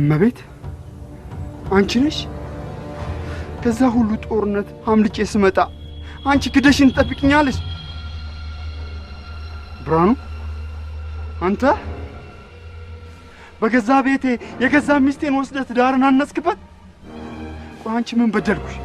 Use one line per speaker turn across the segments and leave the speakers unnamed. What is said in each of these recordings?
እመቤት አንቺ ነሽ? ከዛ ሁሉ ጦርነት አምልጬ ስመጣ አንቺ ክደሽን ትጠብቂኛለሽ? ብርሃኑ አንተ በገዛ ቤቴ የገዛ ሚስቴን ወስደህ ትዳርን አነጽክበት? ቆይ አንቺ ምን በደልኩሽ?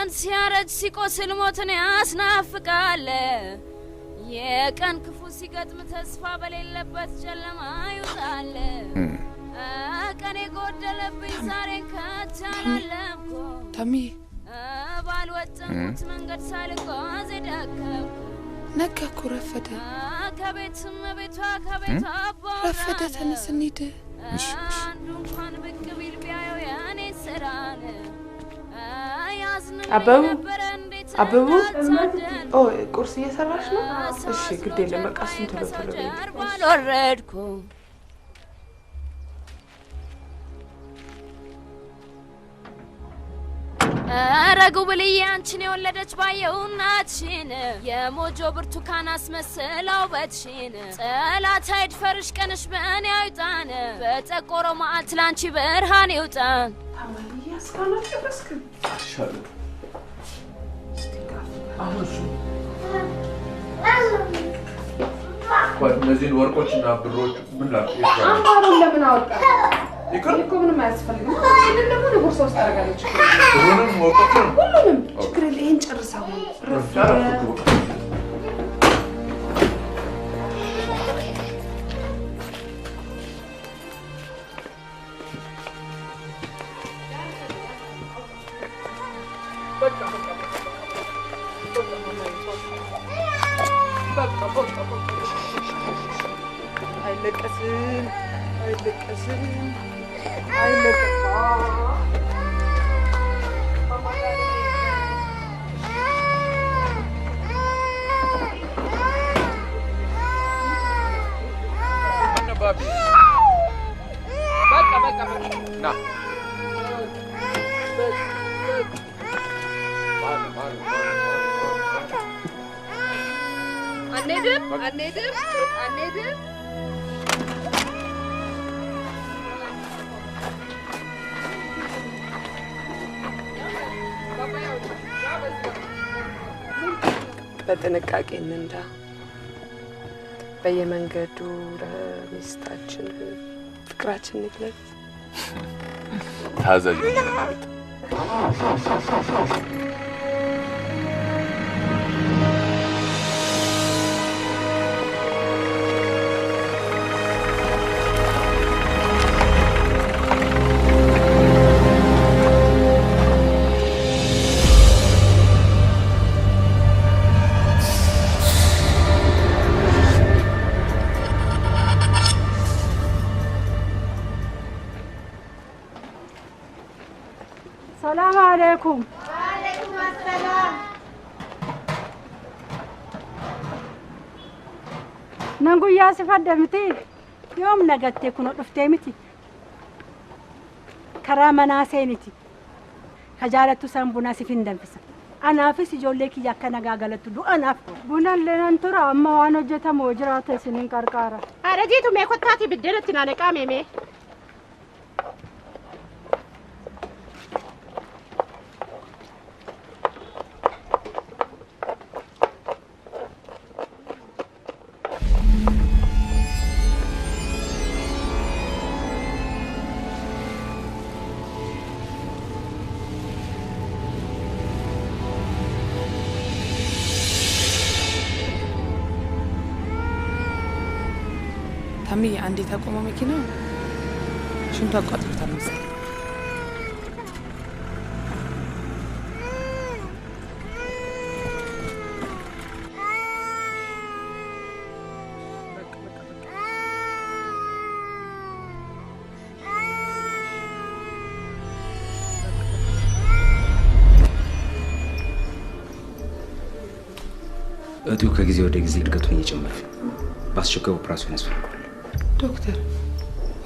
ቀን ሲያረጅ ሲቆስል ሞትን ያስናፍቃል። የቀን ክፉ ሲገጥም ተስፋ በሌለበት ጨለማ ይውጣል። ቀን የጎደለብኝ ዛሬን ከቻላለምኩ
ታሚ
ባልወጣሁት መንገድ ሳልጓዝ ደከምኩ።
ነጋ እኮ ረፈደ።
ከቤትም ቤቷ ከቤቷ
ረፈደ። ተነስ እንሂድ።
አንዱ እንኳን ብቅ ቢል ቢያየው የኔ ስራን
አበቡ ቁርስ እየሰራሽ ነው? እሺ ግድ የለም በቃ እሱን ቶሎ ቶሎ
ወረድኩ። ረጉ ብልዬ አንቺን የወለደች ባየው እናትሽን የሞጆ ብርቱካን አስመስለው በትሽን ጠላት አይድፈርሽ ቀንሽ በእኔ አይውጣን በጠቆረው መዓልት ላንቺ ብርሃን ይውጣን።
እነዚህን ወርቆችና ብሮች ምን ላድርግ?
አምባሩን ለምን አወጣ? እኮ ምንም አያስፈልግም። ይሄንን ደግሞ ንጉር ሶስት አደርጋለች።
ሁሉንም ወርቆችን
ሁሉንም ችግር የለ። ይሄን ጨርሳው አይለቀስም አይለቀስም አይለቀስም።
ና
አንሄድም አንሄድም አንሄድም። በጥንቃቄ እንንዳ። በየመንገዱ ለሚስታችን ፍቅራችን እንግለጽ።
ታዛዥ ነው ማለት
السلام عليكم.
وعليكم السلام.
نقول يا سفاد دمتي يوم نقدت يكون رفتيمتي كرامنا سينتي خجالة سامبونا سفين دمفسا أنا في سجولك يا كنا قالت له أنا بنا لنا نترى أما وأنا جت موجرات سنين كاركارا
أرجيتو ما كنت تاتي بالدرة أنا كامي
تامي عندي تقوم مكينة شنو توقعت بتعمل
እቱ ከጊዜ ወደ ጊዜ እድገቱን እየጨመረ ባስቸኳይ ኦፕራሲዮን ያስፈልጋል።
ዶክተር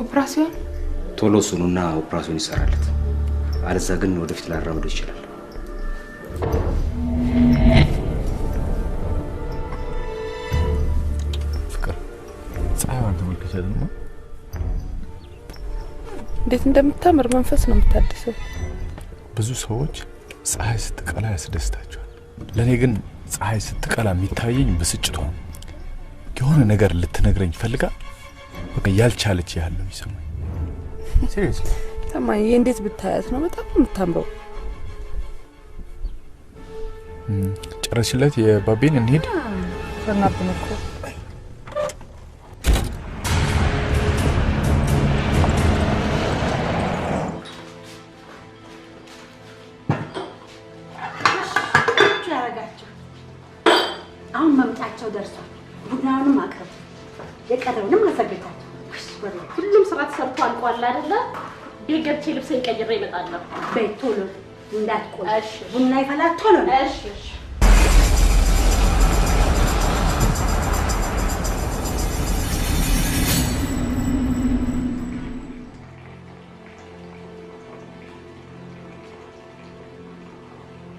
ኦፕራሲዮን
ቶሎ ሱኑና ኦፕራሲዮን ይሰራለት። አለዛ ግን ወደፊት ላራውዶ ይችላል።
ፍቅር ፀሐይዋን ተመልክተህ ነው
እንዴት እንደምታምር መንፈስ ነው የምታድሰው።
ብዙ ሰዎች ፀሐይ ስትቀላ ያስደስታቸዋል። ለኔ ግን ፀሐይ ስትቀላ የሚታየኝ ብስጭቷ የሆነ ነገር ልትነግረኝ ፈልጋ በቃ ያልቻለች ያህል ነው የሚሰማኝ። ሲሪየስሊ
ተማይ እንዴት ብታያት ነው በጣም የምታምረው።
ጨረስሽለት የባቤን እንሂድ
ፈናብን እኮ
አሁን መምጣቸው ደርሷል። ቡናውንም አቅርብ የቀረውንም አዘጋጃቸው።
ሁሉም ስራ ተሰርቶ አልቋል አይደለ? ቤት ገብቼ ልብሴን ቀይሬ እመጣለሁ።
በይ ቶሎ እንዳትቆይ።
እሺ
ቡና ይፈላል ቶሎ ነው።
እሺ እሺ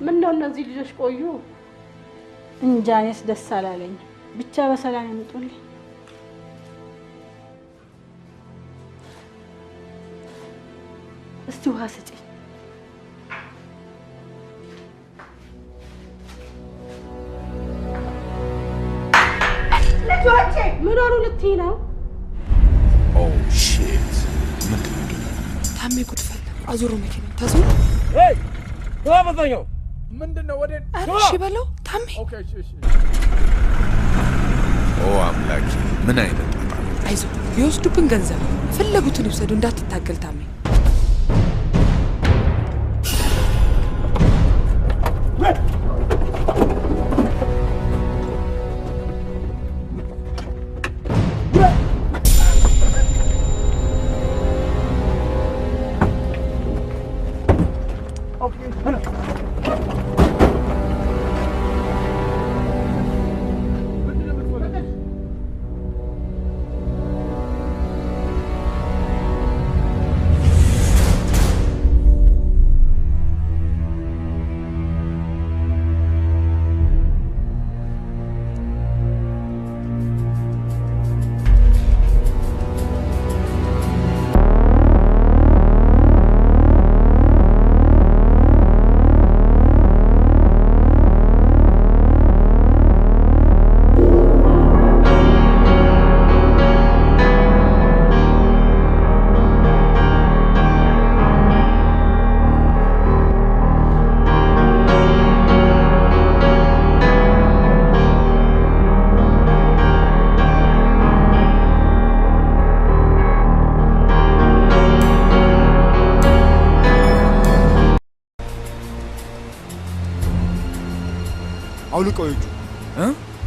ምን ነው እነዚህ ልጆች ቆዩ?
እንጃ እኔስ ደስ አላለኝ። ብቻ በሰላም ያምጡልኝ። እስቲ ውሃ ስጪኝ።
ልጆቼ ምን ሆኑ ልትይ ነው?
ኦ ሺት ምንድነው?
ታሜ ጉድፈል አዙሮ መኪና ታዙ
ሄይ ተዋበዛኛው ምንድነው? ወደ
እሺ በለው ታሜ።
ኦኬ እሺ ኦ አምላኬ ምን አይነት ጣጣ!
አይዞ ቢወስዱብን ገንዘብ ፈለጉትን ይወሰዱ እንዳትታገል ታሜ።
አውልቀው እጁ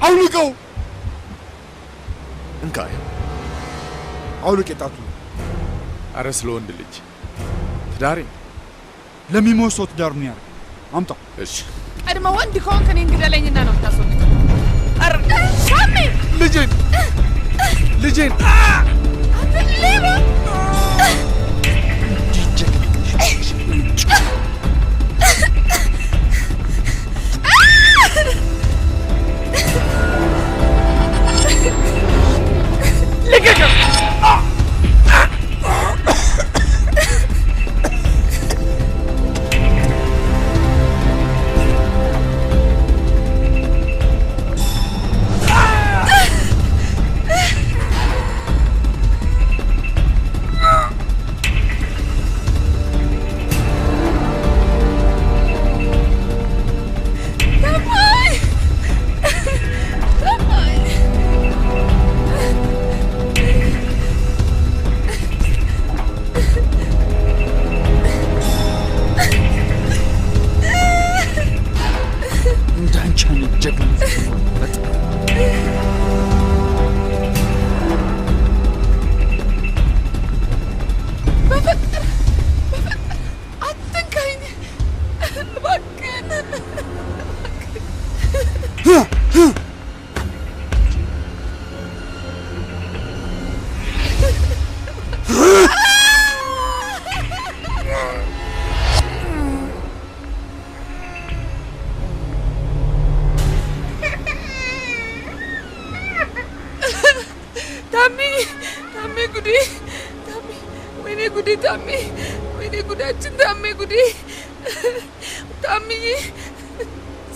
አውልቀው
እንካ
አውልቅ የጣቱ
አረ ስለ ወንድ ልጅ ትዳሬ
ለሚሞት ሰው ትዳር ነው ያለው አምጣ
እሺ
ቀድሞ ወንድ ከሆንክ እኔን ግደለኝና ነው የምታስወግድ አረ ሳሚ
ልጄን
ሌባ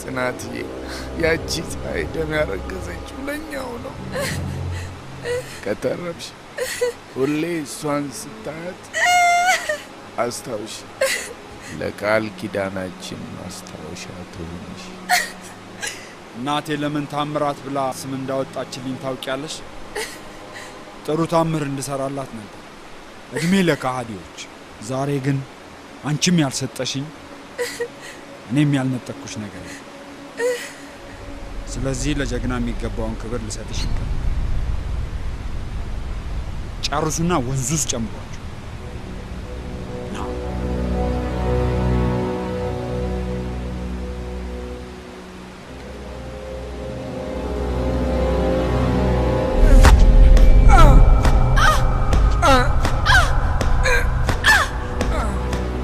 ጽናትዬ ያቺ ፀሐይ ደም ያረገዘችው ለኛው ነው ከተረብሽ ሁሌ እሷን ስታያት አስታውሽ ለቃል ኪዳናችን ማስታወሻ ትሆንሽ
እናቴ ለምን ታምራት ብላ ስም እንዳወጣችልኝ ታውቂያለሽ ጥሩ ታምር እንድሰራላት ነበር እድሜ ለካሃዲዎች ዛሬ ግን አንቺም ያልሰጠሽኝ እኔም ያልነጠቅኩሽ ነገር ስለዚህ ለጀግና የሚገባውን ክብር ልሰጥሽ ይገባል ጨርሱና ወንዙ ውስጥ ጨምሯቸው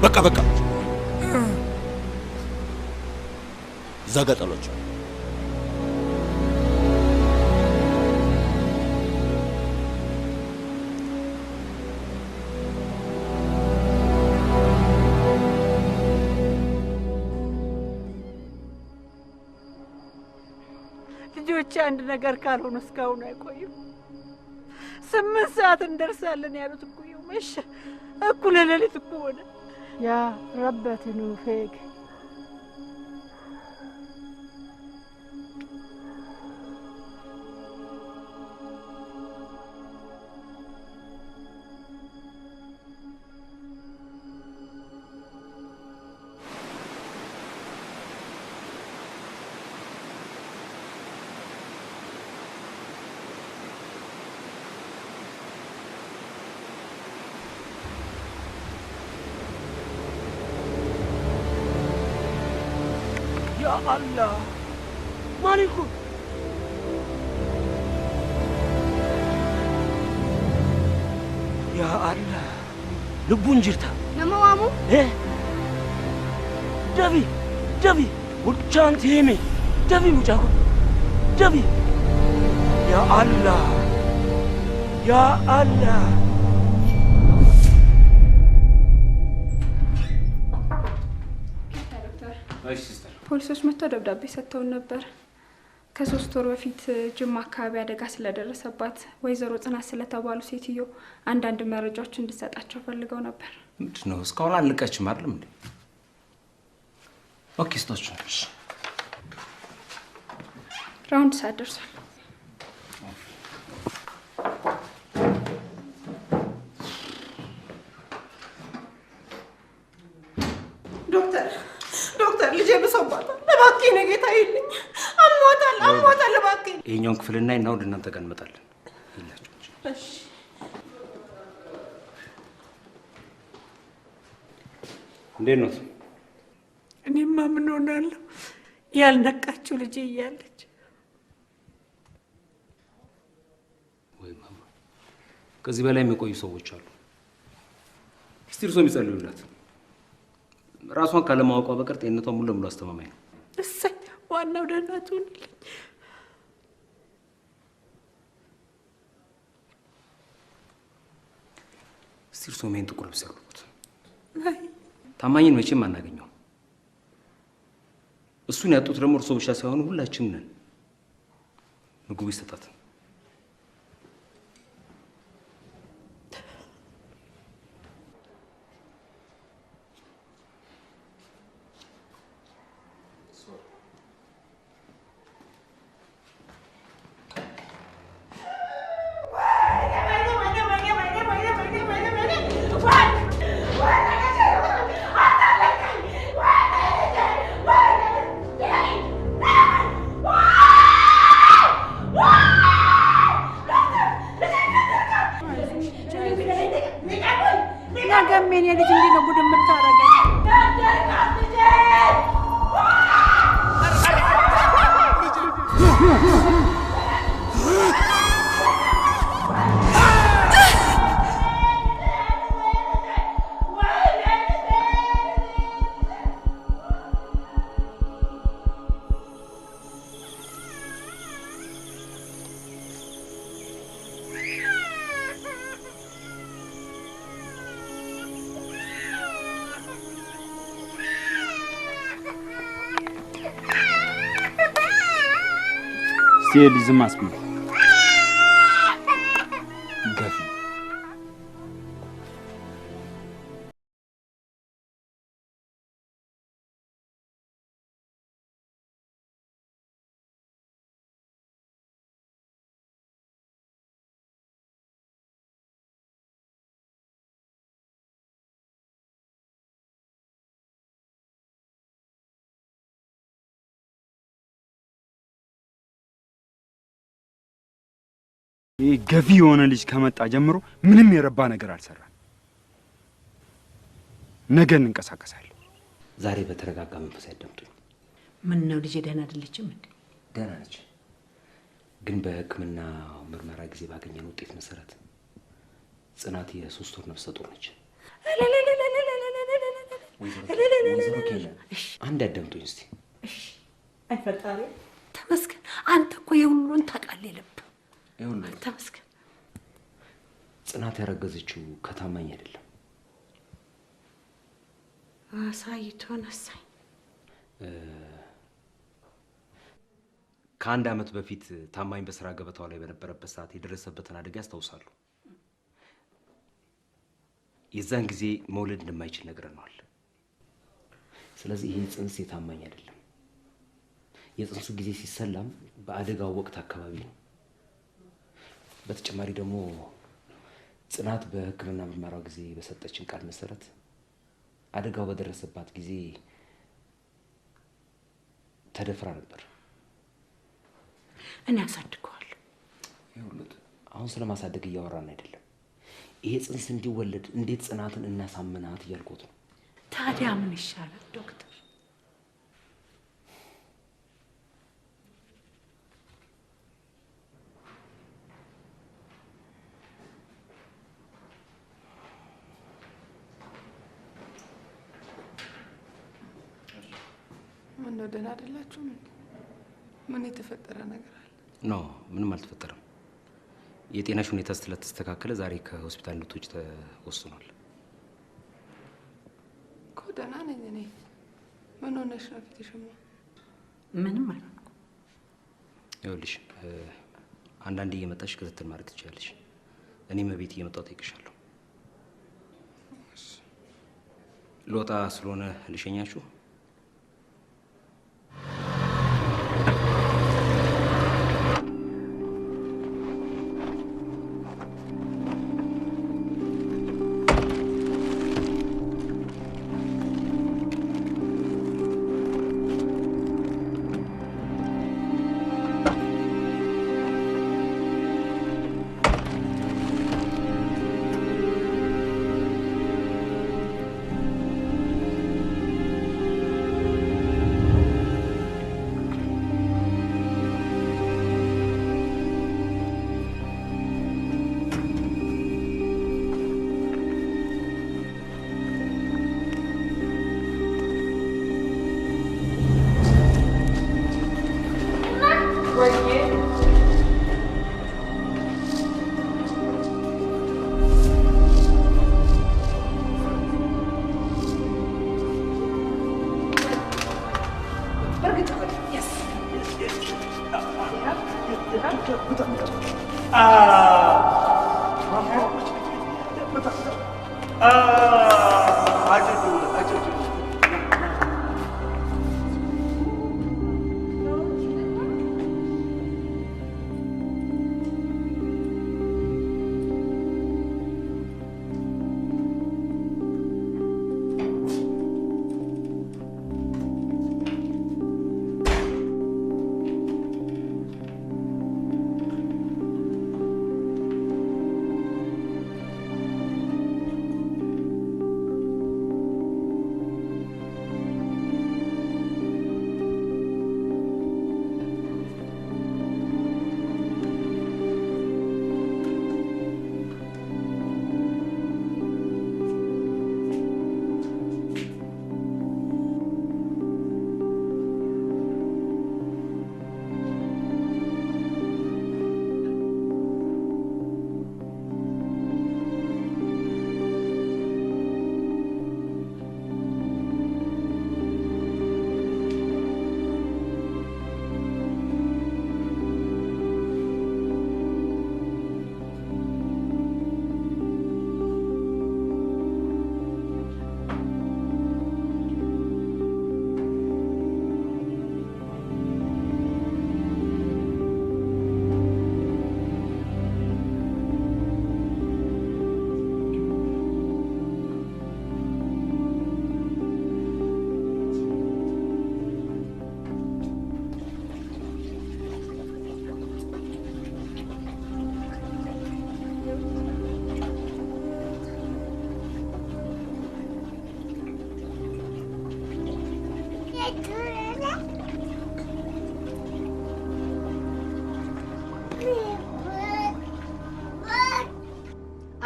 በቃ ዘገጠሎች
ልጆች አንድ ነገር ካልሆነ እስካሁን አይቆዩም 8 ሰዓት እንደርሳለን ያሉት እኮ መሸ እኩለ ሌሊት እኮ ሆነ ያ ረበትኑ ፌክ
Allah Maliku Ya Allah Lubun jirta
Nama wamu?
Davi Buchan temi Davi mujaku Davi Ya Allah Ya Allah
ፖሊሶች መጥተው ደብዳቤ ሰጥተው ነበር ከ3 ወር በፊት ጅማ አካባቢ አደጋ ስለደረሰባት ወይዘሮ ጽናት ስለተባሉ ሴትዮ አንዳንድ መረጃዎች እንድሰጣቸው ፈልገው ነበር
ምንድነው እስካሁን አልነቃችም አይደለም እንዴ ኦኬ ስቶች
ራውንድ ሳደርሷል
ዶክተር ልጄ ብሶባታል ለባክህ ነገታ ይልኝ አሞታል እባክህ።
ይሄኛውን ክፍልና እና ወደ እናንተ ጋር እንመጣለን። ይላችሁ
እሺ
እንዴት ነው?
እኔማ ምን ሆናለሁ ያልነቃችው ልጄ እያለች
ወይ ማማ፣ ከዚህ በላይ የሚቆዩ ሰዎች አሉ። እስቲ እርሶም ይጸልዩላት። ራሷን ካለማወቋ በቀር ጤንነቷ ሙሉ ለሙሉ አስተማማኝ ነው።
እሰይ፣ ዋናው ደህና ትሁንልኝ።
እስቲ እርሶም ይሄን ጥቁር ልብስ ያውልቁት። ታማኝን መቼም አናገኘው። እሱን ያጡት ደግሞ እርሶ ብቻ ሳይሆኑ ሁላችንም ነን። ምግቡ ይሰጣት።
ነገም የኔ ልጅ እንዲህ ነው ጉድ የምታረገኝ።
እስቲ ልጅ ዝም አስብኝ። ገፊ ይህ ገፊ የሆነ ልጅ ከመጣ ጀምሮ ምንም የረባ ነገር አልሰራም። ነገ እንንቀሳቀሳለን።
ዛሬ በተረጋጋ መንፈስ ያዳምጡኝ።
ምን ነው ልጄ ደህና አይደለችም እንዴ?
ደህና ነች፣ ግን በሕክምና ምርመራ ጊዜ ባገኘን ውጤት መሰረት ጽናት የ3 ወር ነፍሰ ጡር ነች። ወይዘሮ ኬለ አንድ ያዳምጡኝ እስቲ።
እሺ አይፈጣሪ ተመስገን። አንተ እኮ የሁሉን ታውቃለህ ልብ ተመስገን።
ጽናት ያረገዘችው ከታማኝ አይደለም።
አሳይቶን አሳይ
ከአንድ ዓመት በፊት ታማኝ በስራ ገበታው ላይ በነበረበት ሰዓት የደረሰበትን አደጋ ያስታውሳሉ። የዛን ጊዜ መውለድ እንደማይችል ነግረነዋል። ስለዚህ ይሄ ጽንስ የታማኝ አይደለም። የጽንሱ ጊዜ ሲሰላም በአደጋው ወቅት አካባቢ ነው። በተጨማሪ ደግሞ ጽናት በሕክምና ምርመራው ጊዜ በሰጠችን ቃል መሰረት አደጋው በደረሰባት ጊዜ ተደፍራ ነበር።
እኔ አሳድገዋለሁ።
ይኸውልህ አሁን ስለማሳደግ እያወራን አይደለም። ይሄ ጽንስ እንዲወለድ እንዴት ጽናትን እናሳምናት እያልኩት ነው።
ታዲያ ምን ይሻላል ዶክተር?
ምን ነው ደህና አይደላችሁም? ምን የተፈጠረ ነገር አለ?
ኖ ምንም አልተፈጠረም። የጤናሽ ሁኔታ ስለተስተካከለ ዛሬ ከሆስፒታል እንድትወጪ ተወስኗል።
እኮ ደህና ነኝ እኔ። ምን ሆነሽ ነው ፊትሽማ?
ምንም አልሆንኩም።
ይኸውልሽ አንዳንዴ እየመጣሽ ክትትል ማድረግ ትችላለሽ። እኔም ቤት እየመጣሁ እጠይቅሻለሁ። ልወጣ ስለሆነ ልሸኛችሁ።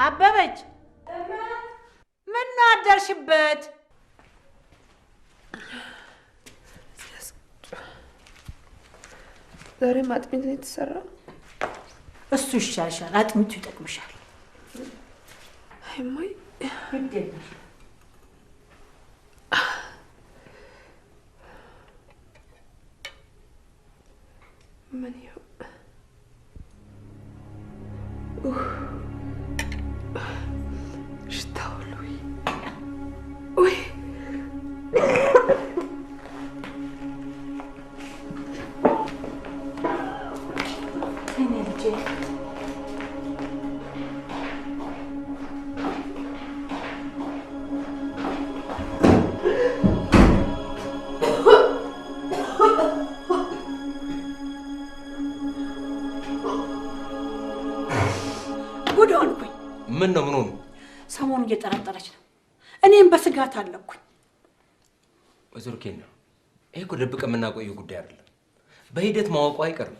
አበበች ምን ነው አደርሽበት?
ዛሬም አጥሚት ነው የተሰራው።
እሱ ይሻልሻል፣ አጥሚቱ ይጠቅምሻል።
አይ ማይ
እንዴት
ምን ይኸው ሽታው ወይ
ምን ነው ምን ሆነ?
ሰሞኑን እየጠረጠረች ነው። እኔም በስጋት አለኩኝ።
ወይዘሮ ኬና ይሄ እኮ ደብቀ የምናቆየው ጉዳይ አይደለም። በሂደት ማወቁ አይቀርም።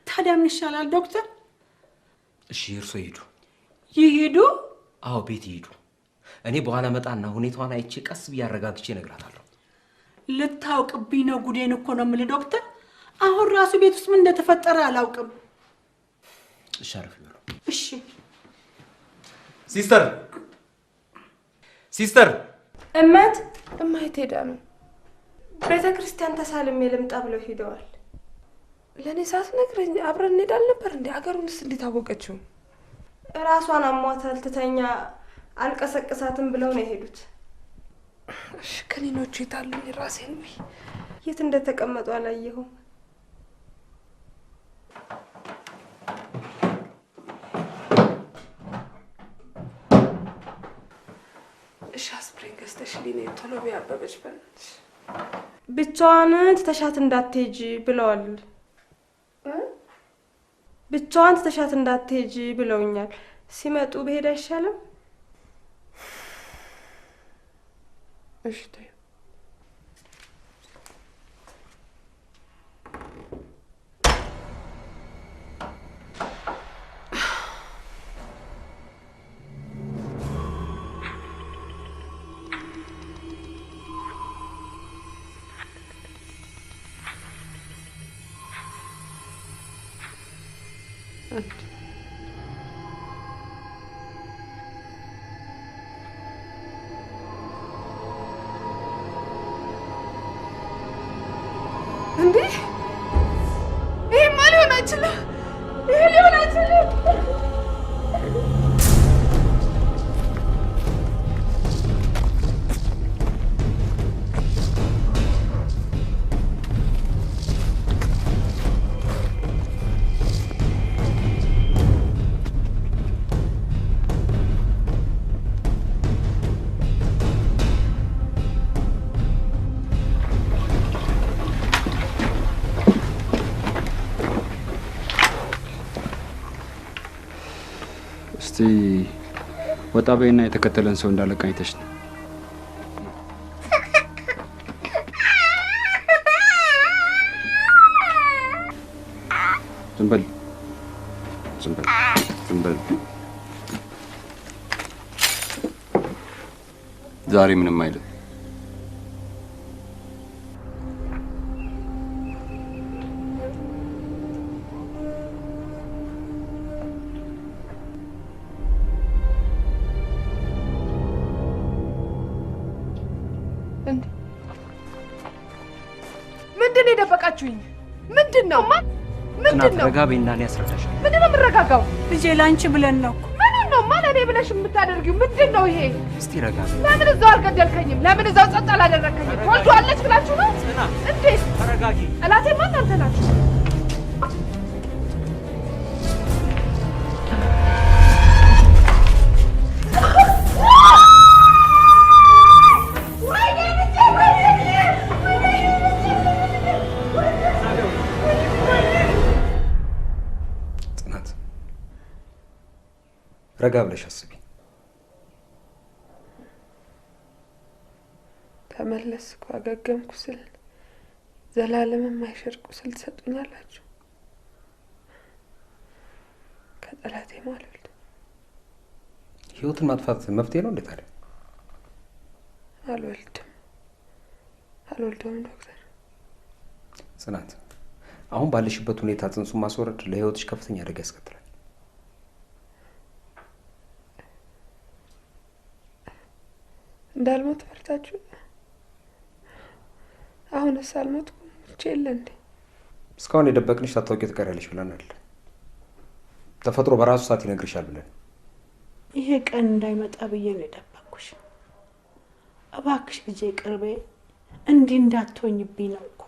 ታዲያ ምን ይሻላል ዶክተር?
እሺ እርሶ ይሄዱ።
ይሄዱ?
አዎ ቤት ይሄዱ። እኔ በኋላ መጣና ሁኔታዋን አይቼ ቀስ ብዬ አረጋግቼ እነግራታለሁ።
ልታውቅብኝ ነው ጉዴን እኮ ነው የምልህ ዶክተር። አሁን ራሱ ቤት ውስጥ ምን እንደተፈጠረ አላውቅም።
እሺ አረፍ ይበሉ።
እሺ
ሲስተር ሲስተር
እማዬ ሄዳ ነው።
ቤተ ክርስቲያን ተሳልሜ ልምጣ ብለው ሄደዋል።
ለእኔ ሳትነግረኝ አብረን እንሄዳለን ነበር እንዴ? አገሩንስ እንዴት አወቀችው?
ራሷን አሟታል፣ ትተኛ አልቀሰቅሳትም ብለው ነው የሄዱት።
እሺ ከኔኖቹ የታሉኝ? ራሴን ወይ
የት እንደተቀመጡ አላየሁም።
እሺ አስፕሪንግ ገዝተሽልኝ ነይ ቶሎ በይ አበበች በእናትሽ።
ብቻዋን ትተሻት እንዳትሄጂ ብለዋል። ብቻዋን ትተሻት እንዳትሄጂ ብለውኛል። ሲመጡ በሄድ አይሻልም?
እሺ ተይው። እንዴ ይሄማ ሊሆን አይችልም።
ይሄ ሊሆን አይችልም።
ወጣ በይና የተከተለን ሰው እንዳለ ቃኝተሽ ነው። ዝም በል ዝም በል ዝም በል። ዛሬ ምንም አይልም።
ምንድን ነው የደበቃችሁኝ? ምንድን ነው? ምንድን ነው?
ረጋ በይና እኔ አስረዳሻለሁ።
ምንድን ነው የምረጋጋው?
ልጄ ላንቺ ብለን ነው።
ምኑን ነው ለእኔ ብለሽ የምታደርጊው? ምንድን ነው ይሄ?
እስቲ ረጋ በይ።
ለምን እዛው አልገደልከኝም? ለምን እዛው ጸጥ አላደረከኝም? ወልዷለች ብላችሁ ነው? እንዴት?
ተረጋጊ።
ጠላቴማ እናንተ ናችሁ።
ረጋ ብለሽ አስቢ።
ተመለስኩ አገገምኩ ስል ዘላለም የማይሽር ቁስል ትሰጡኛላችሁ። ከጠላቴ ማልወልድ
ህይወትን ማጥፋት መፍትሄ ነው እንዴ ታዲያ?
አልወልደውም ዶክተር።
ጽናት፣ አሁን ባለሽበት ሁኔታ ጽንሱን ማስወረድ ለህይወትሽ ከፍተኛ አደጋ ያስከትላል።
እንዳልሞት ፈርታችሁ? አሁንስ አልሞትኩም። ሞቼ የለ እንዴ?
እስካሁን የደበቅንሽ ሳታውቂ ትቀሪያለሽ ብለናል። ተፈጥሮ በራሱ ሰዓት ይነግርሻል ብለን
ይሄ ቀን እንዳይመጣ ብዬ ነው የደበቅኩሽ። እባክሽ ልጄ ቅርቤ እንዲህ እንዳትሆኝብኝ ነው እኮ።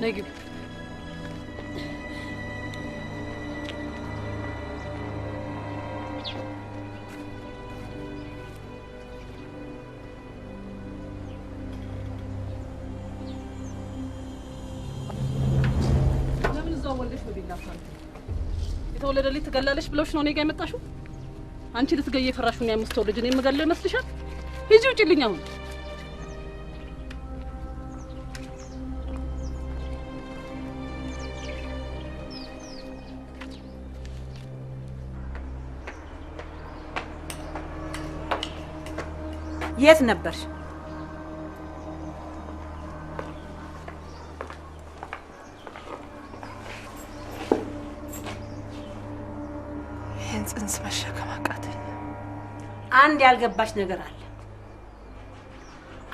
ነግብ ለምን እዛው ወልደሽ ወደ ይላፋል? የተወለደ ልጅ ትገላለሽ ብለሽ ነው እኔ ጋር የመጣሽው? አንቺ ልትገይ የፈራሽውን ያምስተው ልጅ እኔ የምገለው ይመስልሻል? ሂጂ ውጪልኝ አሁን።
የት ነበርሽ?
ይህን ጽንስ መሸከም አቃተኝ።
አንድ ያልገባሽ ነገር አለ።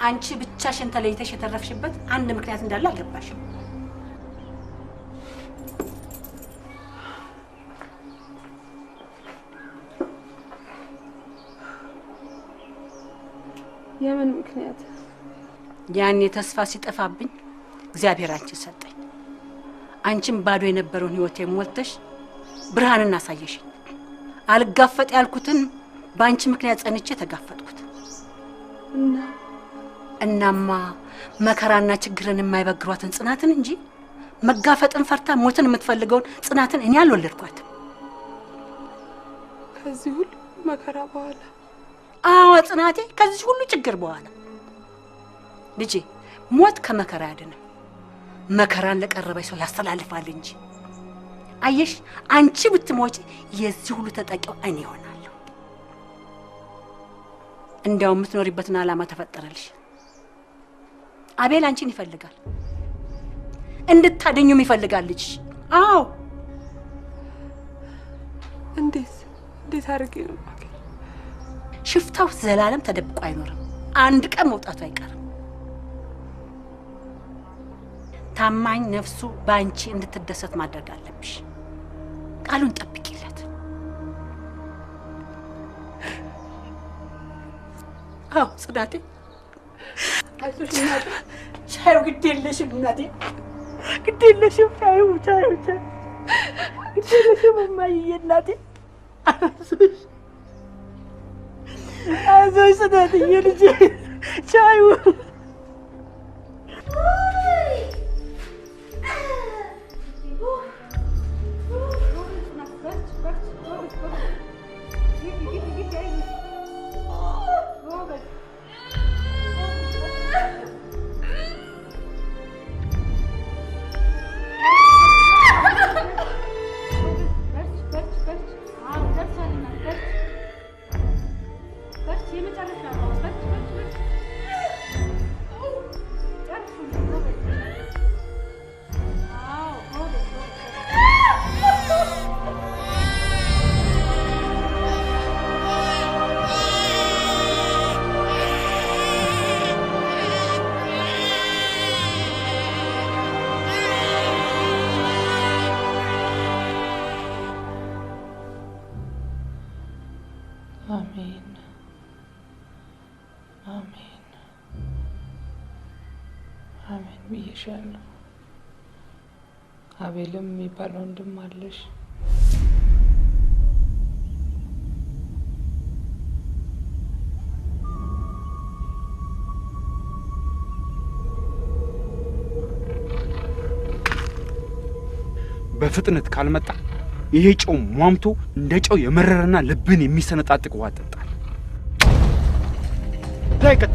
አንቺ ብቻሽን ተለይተሽ የተረፍሽበት አንድ ምክንያት እንዳለ አልገባሽም።
የምን ምክንያት?
ያኔ ተስፋ ሲጠፋብኝ እግዚአብሔር አንቺን ሰጠኝ። አንቺም ባዶ የነበረውን ህይወቴን ሞልተሽ ብርሃንን አሳየሽኝ። አልጋፈጥ ያልኩትን በአንቺ ምክንያት ጸንቼ ተጋፈጥኩት። እናማ መከራና ችግርን የማይበግሯትን ጽናትን እንጂ መጋፈጥን ፈርታ ሞትን የምትፈልገውን ጽናትን እኔ አልወለድኳትም።
ከዚህ ሁሉ መከራ በኋላ?
አዎ ጽናቴ፣ ከዚህ ሁሉ ችግር በኋላ ልጄ ሞት ከመከራ ያድነው።
መከራን ለቀረበ ሰው ያስተላልፋል እንጂ አየሽ አንቺ ብትሞጪ የዚህ ሁሉ ተጠቂው እኔ እሆናለሁ። እንደው የምትኖሪበትን ዓላማ ተፈጠረልሽ። አቤል አንቺን ይፈልጋል፣ እንድታደኙም ይፈልጋል ልጅ። አዎ እንዴት አድርጌ ነው ማገኝ? ሽፍታው ዘላለም ተደብቆ አይኖርም። አንድ ቀን መውጣቱ አይቀርም። ታማኝ ነፍሱ ባንቺ እንድትደሰት ማድረግ አለብሽ። ቃሉን ጠብቂለት። አዎ ጽናቴ፣ አይዞሽ እናቴ። ሻዩ ግድ የለሽም እናቴ፣ ግድ የለሽም። ሻዩ ግድ የለሽም እማዬ እናቴ። አይዞሽ ጽናትዬ ልጄ፣ ሻዩ አሜን ብዬሻለሁ። አቤልም የሚባል ወንድም አለሽ።
በፍጥነት ካልመጣ ይሄ ጨው ሟምቶ እንደ ጨው የመረረና ልብን የሚሰነጣጥቅ ውሃ ጠጣል። ዳይቀጥ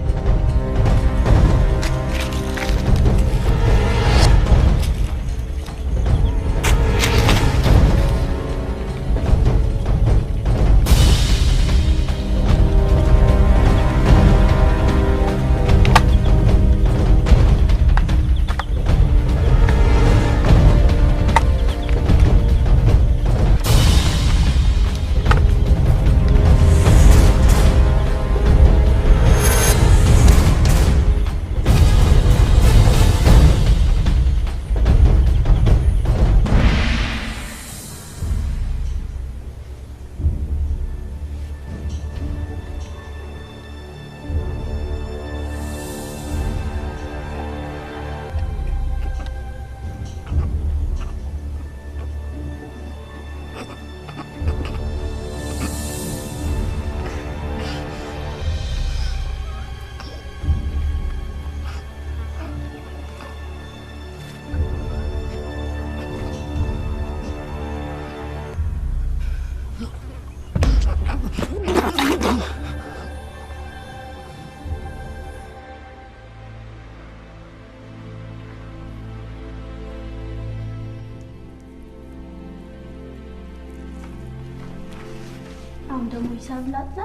አሁን ደግሞ ሂሳብ ላጥና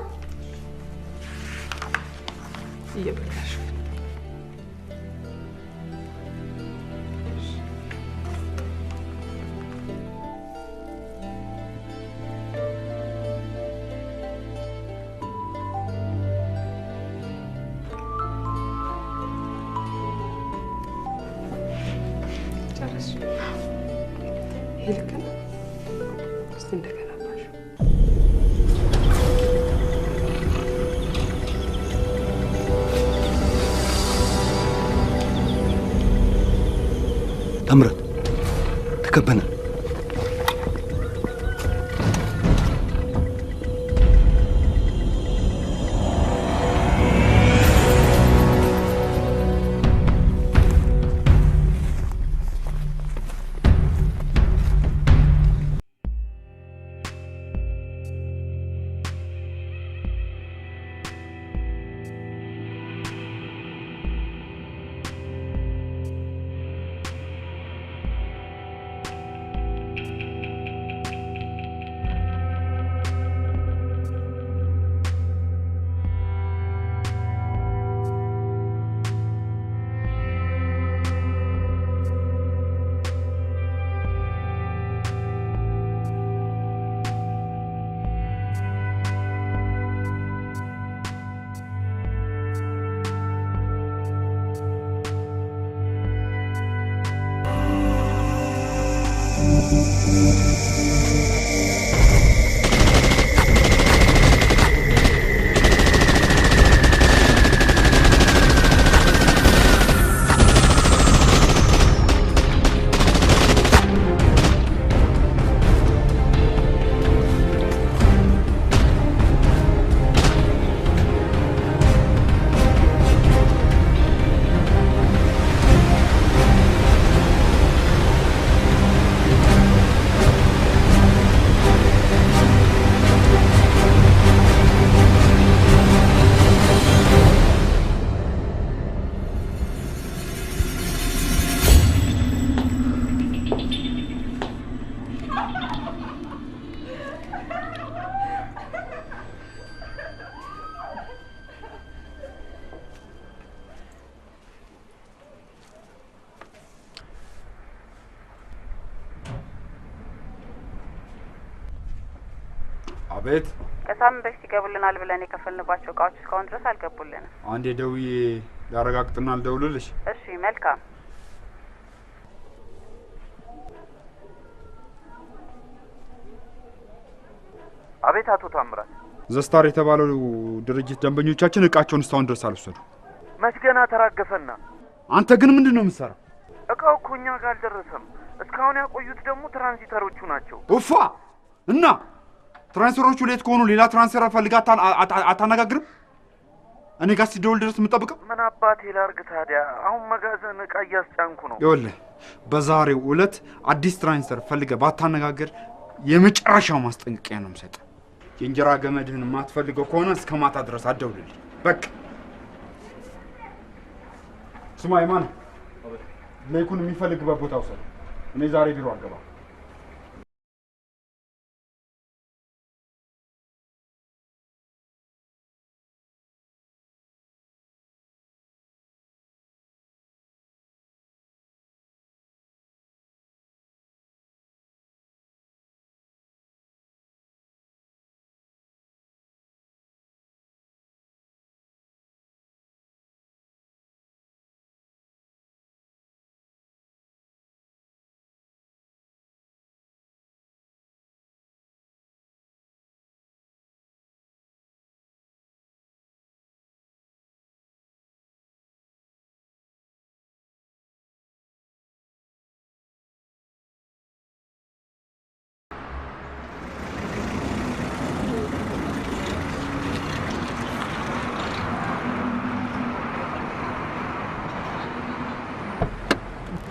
እየበላሽ ጨረሽ? ይሄ ልክ ነው። እስቲ እንደገና
ታምራት ተከበናል።
አቤት።
ከሳምንት በፊት ይገቡልናል ብለን የከፈልንባቸው እቃዎች እስካሁን ድረስ አልገቡልንም።
አንዴ ደውዬ ላረጋግጥና ልደውልልሽ።
እሺ መልካም።
አቤት አቶ ታምራት።
ዘስታር የተባለው ድርጅት ደንበኞቻችን እቃቸውን እስካሁን ድረስ አልወሰዱ።
መች ገና ተራገፈና።
አንተ ግን ምንድን ነው የምትሰራው?
እቃው እኮ እኛ ጋር አልደረሰም። እስካሁን ያቆዩት ደግሞ ትራንዚተሮቹ ናቸው።
ኡፋ እና ትራንስፈሮቹ ሌት ከሆኑ ሌላ ትራንስፈር ፈልጋ አታነጋግርም? እኔ ጋር ሲደውል ድረስ የምጠብቀው
ምን አባቴ ላርግ ታዲያ? አሁን መጋዘን እቃ እያስጫንኩ ነው።
ይኸውልህ በዛሬው ዕለት አዲስ ትራንስፈር ፈልገህ ባታነጋግር የመጨረሻው ማስጠንቀቂያ ነው የምሰጠው። የእንጀራ ገመድህን የማትፈልገው ከሆነ እስከ ማታ ድረስ አትደውልልኝ። በቃ ስማ ይማን፣ ሌኩን የሚፈልግበት ቦታ ውሰድ። እኔ ዛሬ ቢሮ አልገባም።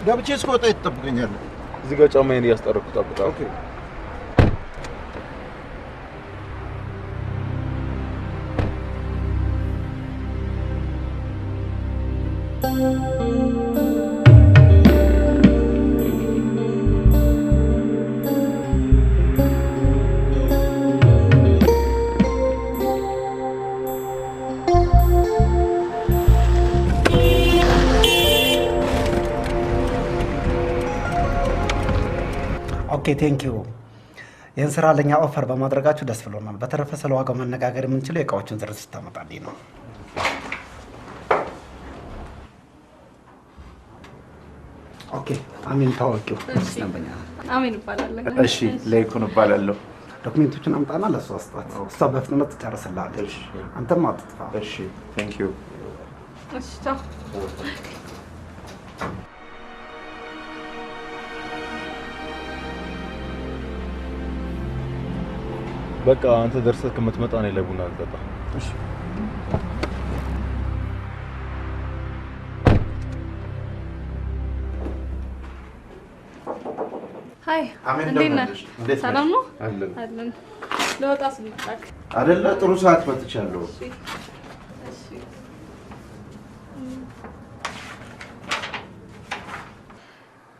ገብቼ እስከወጣ ትጠብቀኛለህ?
እዚህ ጋር ጫማዬን እያስጠረኩ እጠብቃለሁ።
ኦኬ።
ኦኬ ቴንክ ዩ። ይህን ስራ ለኛ ኦፈር በማድረጋችሁ ደስ ብሎናል። በተረፈ ስለ ዋጋው መነጋገር የምንችለው የእቃዎችን ዝርዝር ስታመጣልኝ ነው። ኦኬ አሚን ታወቂው ደንበኛ
አሚን እባላለሁ።
እሺ ለይኩን እባላለሁ።
ዶክሜንቶችን አምጣና ለእሷ አስጣት። እሷ በፍጥነት ትጨርስልሃለች። አንተም አትጥፋ።
እሺ ቴንክ ዩ።
እሺ ቻው።
በቃ አንተ ደርሰህ ከምትመጣ እኔ ላይ ቡና ልጠጣ።
እሺ
ሃይ እንዴት ነህ? ሰላም ነው? አለን። ለወጣ ስልጣክ
አይደለ? ጥሩ ሰዓት መጥቻለሁ።
እሺ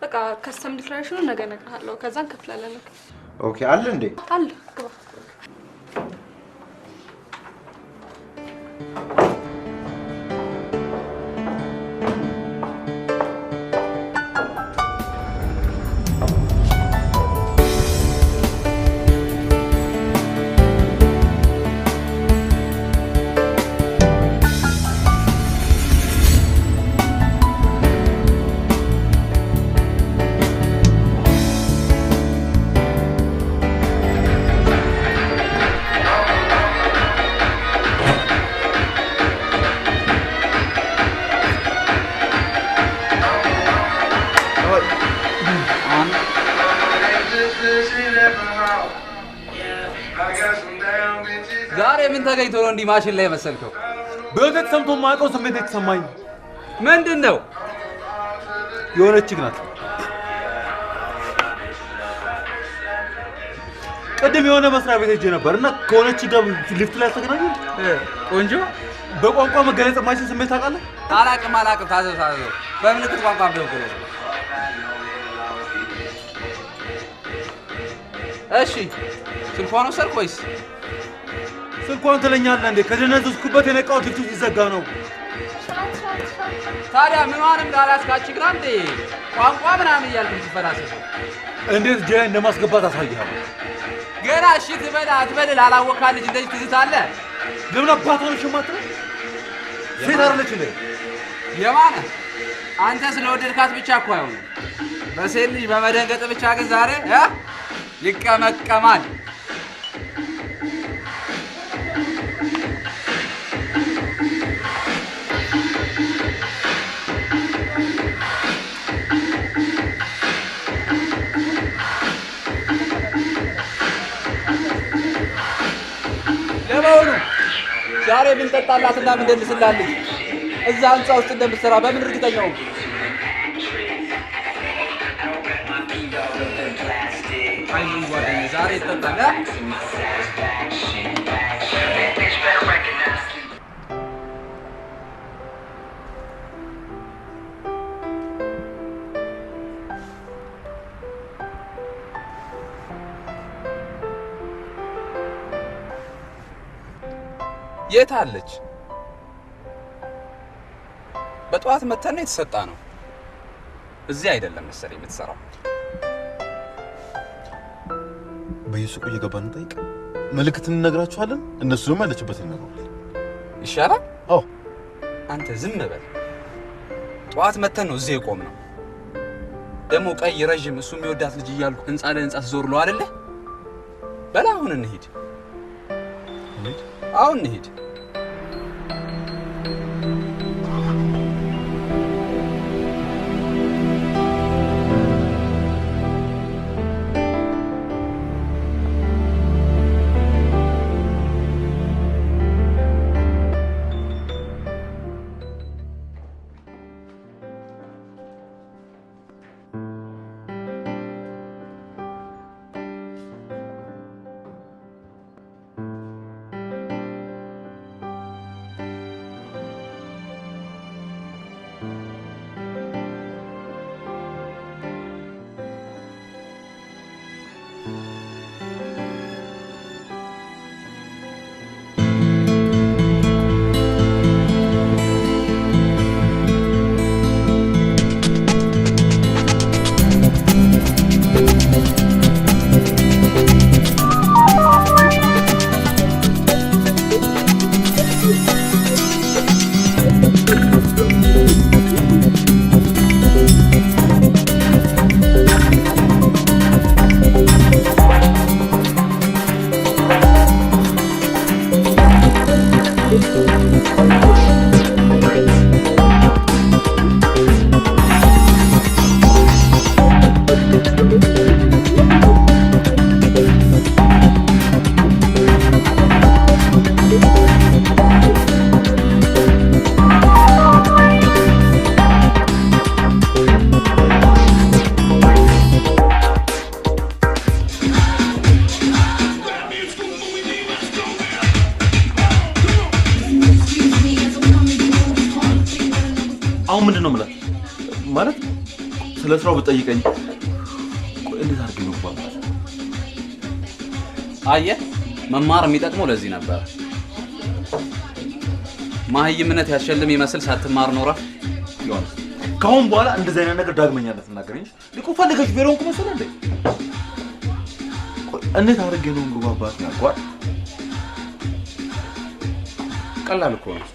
በቃ ከስተም ዲክላሬሽኑን ነገ እነግርሃለሁ። ከዛን ከፍላለን።
ኦኬ አለ እንዴ?
አለ ግባ።
ምን ተገኝቶ ነው እንዲህ ማሽን ላይ መሰልከው?
በእውነት ሰምቶ የማያውቀው ስሜት የተሰማኝ
ምንድን ነው?
የሆነች ናት። ቅድም የሆነ መስሪያ ቤት ሄጄ ነበር እና ከሆነች ጋር ሊፍት ላይ ተገናኘን።
ቆንጆ
በቋንቋ መገለጽ የማይችል ስሜት ታውቃለህ?
አላቅም። ታዘው በምልክት ቋንቋ ብለው እሺ ስልኳን ወሰድክ ወይስ?
ስልኳን ትለኛለህ እንዴ? ከደነዘዝኩበት የነቃሁት ሊፍቱ ሲዘጋ ነው።
ታዲያ ምኗንም ላላስካች ግራ እንዴ ቋንቋ ምናምን እያልክ ትፈራሰስ
እንዴት ጃይ እንደማስገባት አሳይሃለሁ።
ገና እሺ ትበል ላላወካ ልጅ እንደዚህ ትዝታለህ?
ለምን አባቷ ነው ሽማትረ ሴት አይደለች እንዴ?
የማነ አንተ ስለወደድካት ብቻ እኮ አይሆንም። በሴት ልጅ በመደንገጥ ብቻ ግን ዛሬ ይቀመቀማል። ለመሆኑ ዛሬ ምን ጠጣላትና ምን ደልስላለች? እዛ ህንፃ ውስጥ እንደምትሰራ በምን እርግጠኛ ሆንክ? አይ ምን ጓደኛዬ ዛሬ ይጠጣል? የት አለች? በጠዋት መተን ነው የተሰጣ ነው። እዚህ አይደለም መሰለኝ የምትሰራው።
በየሱቁ እየገባን እንጠይቅ። ምልክት እንነግራችኋለን፣ እነሱ ደግሞ ያለችበትን ይነግሩናል።
ይሻላል?
አዎ።
አንተ ዝም በል። ጠዋት መተን ነው እዚህ የቆም ነው። ደግሞ ቀይ ረዥም እሱ የሚወዳት ልጅ እያልኩ ህንፃ ለህንፃ ዞር ነው አይደለ? በላ አሁን እንሂድ። አሁን እንሂድ።
አሁን ምንድን ነው የምልህ? ማለት ስለ ስራው ብትጠይቀኝ እንዴት አድርጌ ነው ባባ?
አየህ መማር የሚጠቅመው ለዚህ ነበር። ማህይምነት ያሸልም ይመስል ሳትማር ኖረህ
ይሆን? ከአሁን በኋላ እንደዚህ አይነት ነገር ዳግመኛ እንዳትናገረኝ። ሊቁ ፈልገሽ ቢሮውን መሰለህ እንዴ? እንዴት አድርጌ ነው ባባት ያቋል?
ቀላል እኮ ነው።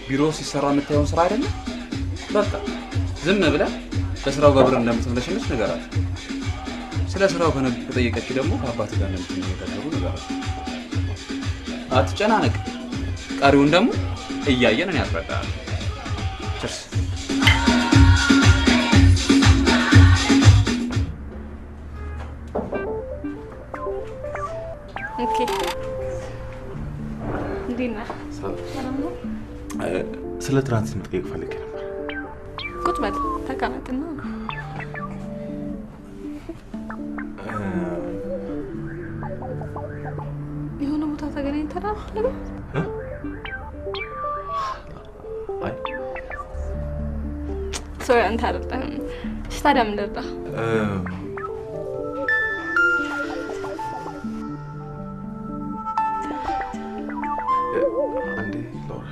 ቢሮ ሲሰራ የምታየውን ስራ አይደለም። በቃ ዝም ብለህ በስራው በብር እንደምትመለሽልሽ ንገራት። ስለ ስራው ከጠየቀች ደግሞ ከአባትህ ጋር እንደምትነጋገሩ ንገራት። አትጨናነቅ። ቀሪውን ደግሞ እያየን እኔ አስረዳሃለሁ። ችርስ።
ኦኬ ሰላም ነው?
ስለ ትራንስ መጠየቅ ፈልጌ ነበር።
ቁጭ በል ተቀመጥና የሆነ ቦታ ተገናኝተናል አይደል?
አይ
ሶሪ አንተ አይደለም። እሺ ታዲያ ምን ልርዳ?
አንዴ ላውራ።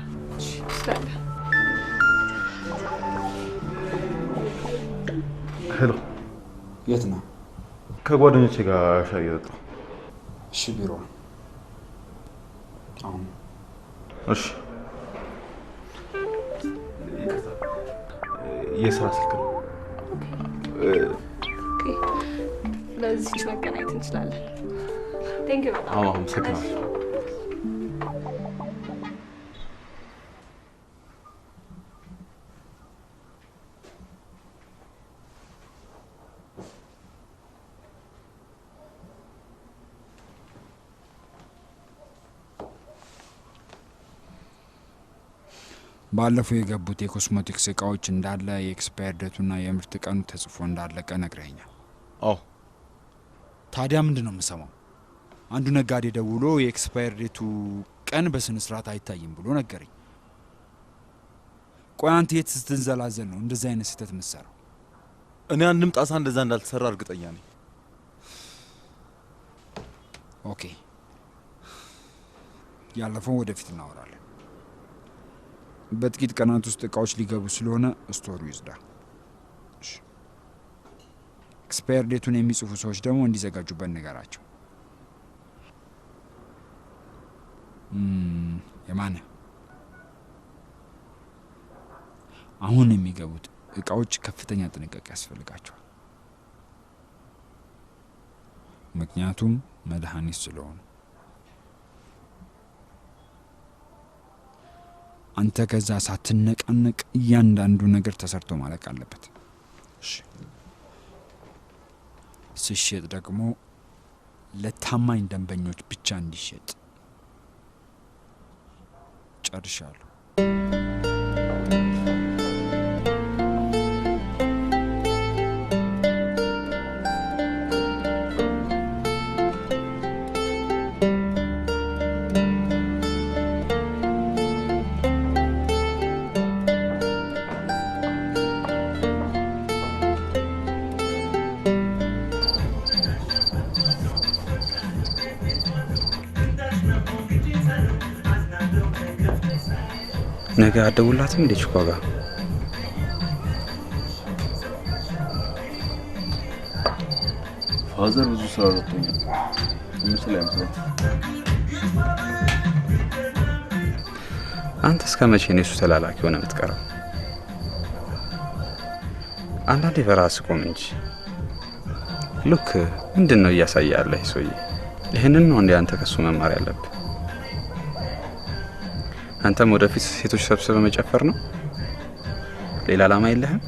ሄሎ፣
የት ነው?
ከጓደኞቼ ጋር ሻይ እየጠጣሁ።
እሺ፣ ቢሮ አሁን።
እሺ፣ የስራ ስልክ ነው።
በዚህች መገናኘት እንችላለን። ቴንክ ዩ በጣም
አመሰግናለሁ።
ባለፈው የገቡት የኮስሞቲክስ እቃዎች እንዳለ የኤክስፓየር ዴቱና የምርት ቀኑ ተጽፎ እንዳለቀ ነግረኸኛል።
አዎ።
ታዲያ ምንድን ነው የምሰማው? አንዱ ነጋዴ ደውሎ የኤክስፓየር ዴቱ ቀን በስነ ስርዓት አይታይም ብሎ ነገረኝ። ቆይ አንተ የት ስትንዘላዘል ነው እንደዚህ አይነት ስህተት የምትሰራው?
እኔ አንድም ጣሳ እንደዛ እንዳልተሰራ እርግጠኛ ነኝ።
ኦኬ፣ ያለፈው ወደፊት እናወራለን። በጥቂት ቀናት ውስጥ እቃዎች ሊገቡ ስለሆነ ስቶሩ ይዝዳ። ኤክስፓየር ዴቱን የሚጽፉ ሰዎች ደግሞ እንዲዘጋጁበት ንገራቸው። የማነ አሁን የሚገቡት እቃዎች ከፍተኛ ጥንቃቄ ያስፈልጋቸዋል። ምክንያቱም መድኃኒት ስለሆኑ። አንተ ከዛ ሳትነቃነቅ እያንዳንዱ ነገር ተሰርቶ ማለቅ አለበት። እሺ። ሲሸጥ ደግሞ ለታማኝ ደንበኞች ብቻ እንዲሸጥ። ጨርሻለሁ።
ነገ አደውላትም እንዴ ችኳ ጋር?
ፋዘር ብዙ ስራ ረቶኛል። ምስል አይመስለኝ።
አንተ እስከ መቼ ነው የሱ ተላላኪ ሆነ የምትቀረው? አንዳንዴ በራስህ ቆም እንጂ። ሉክ ምንድን ነው እያሳየ ያለህ ሰውዬ? ይህንን ነው እንዴ አንተ ከሱ መማር ያለብህ? አንተም ወደፊት ሴቶች ሰብስበ መጨፈር ነው? ሌላ ዓላማ የለህም?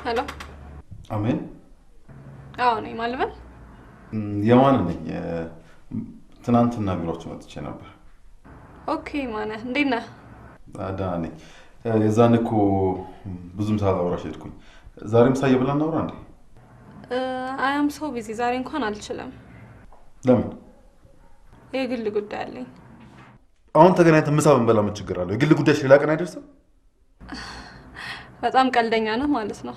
ሄሎ
አሜን።
አዎ ነኝ ማልበል
የማን ነኝ? ትናንትና ቢሮአችሁ መጥቼ ነበር።
ኦኬ ማነ እንዴት ነህ?
ደህና ነኝ። የዛን እኮ ብዙም ሳላወራሽ ሄድኩኝ። ዛሬም ሳየ ብለን እናውራ እንዴ?
አያም ሰው ቢዚ ዛሬ እንኳን አልችልም።
ለምን?
የግል ጉዳይ አለኝ።
አሁን ተገናኝተን ምሳ ብንበላ ምን ችግር አለው? የግል ጉዳይ ሌላ ቀን አይደርስም?
በጣም ቀልደኛ ነህ ማለት ነው።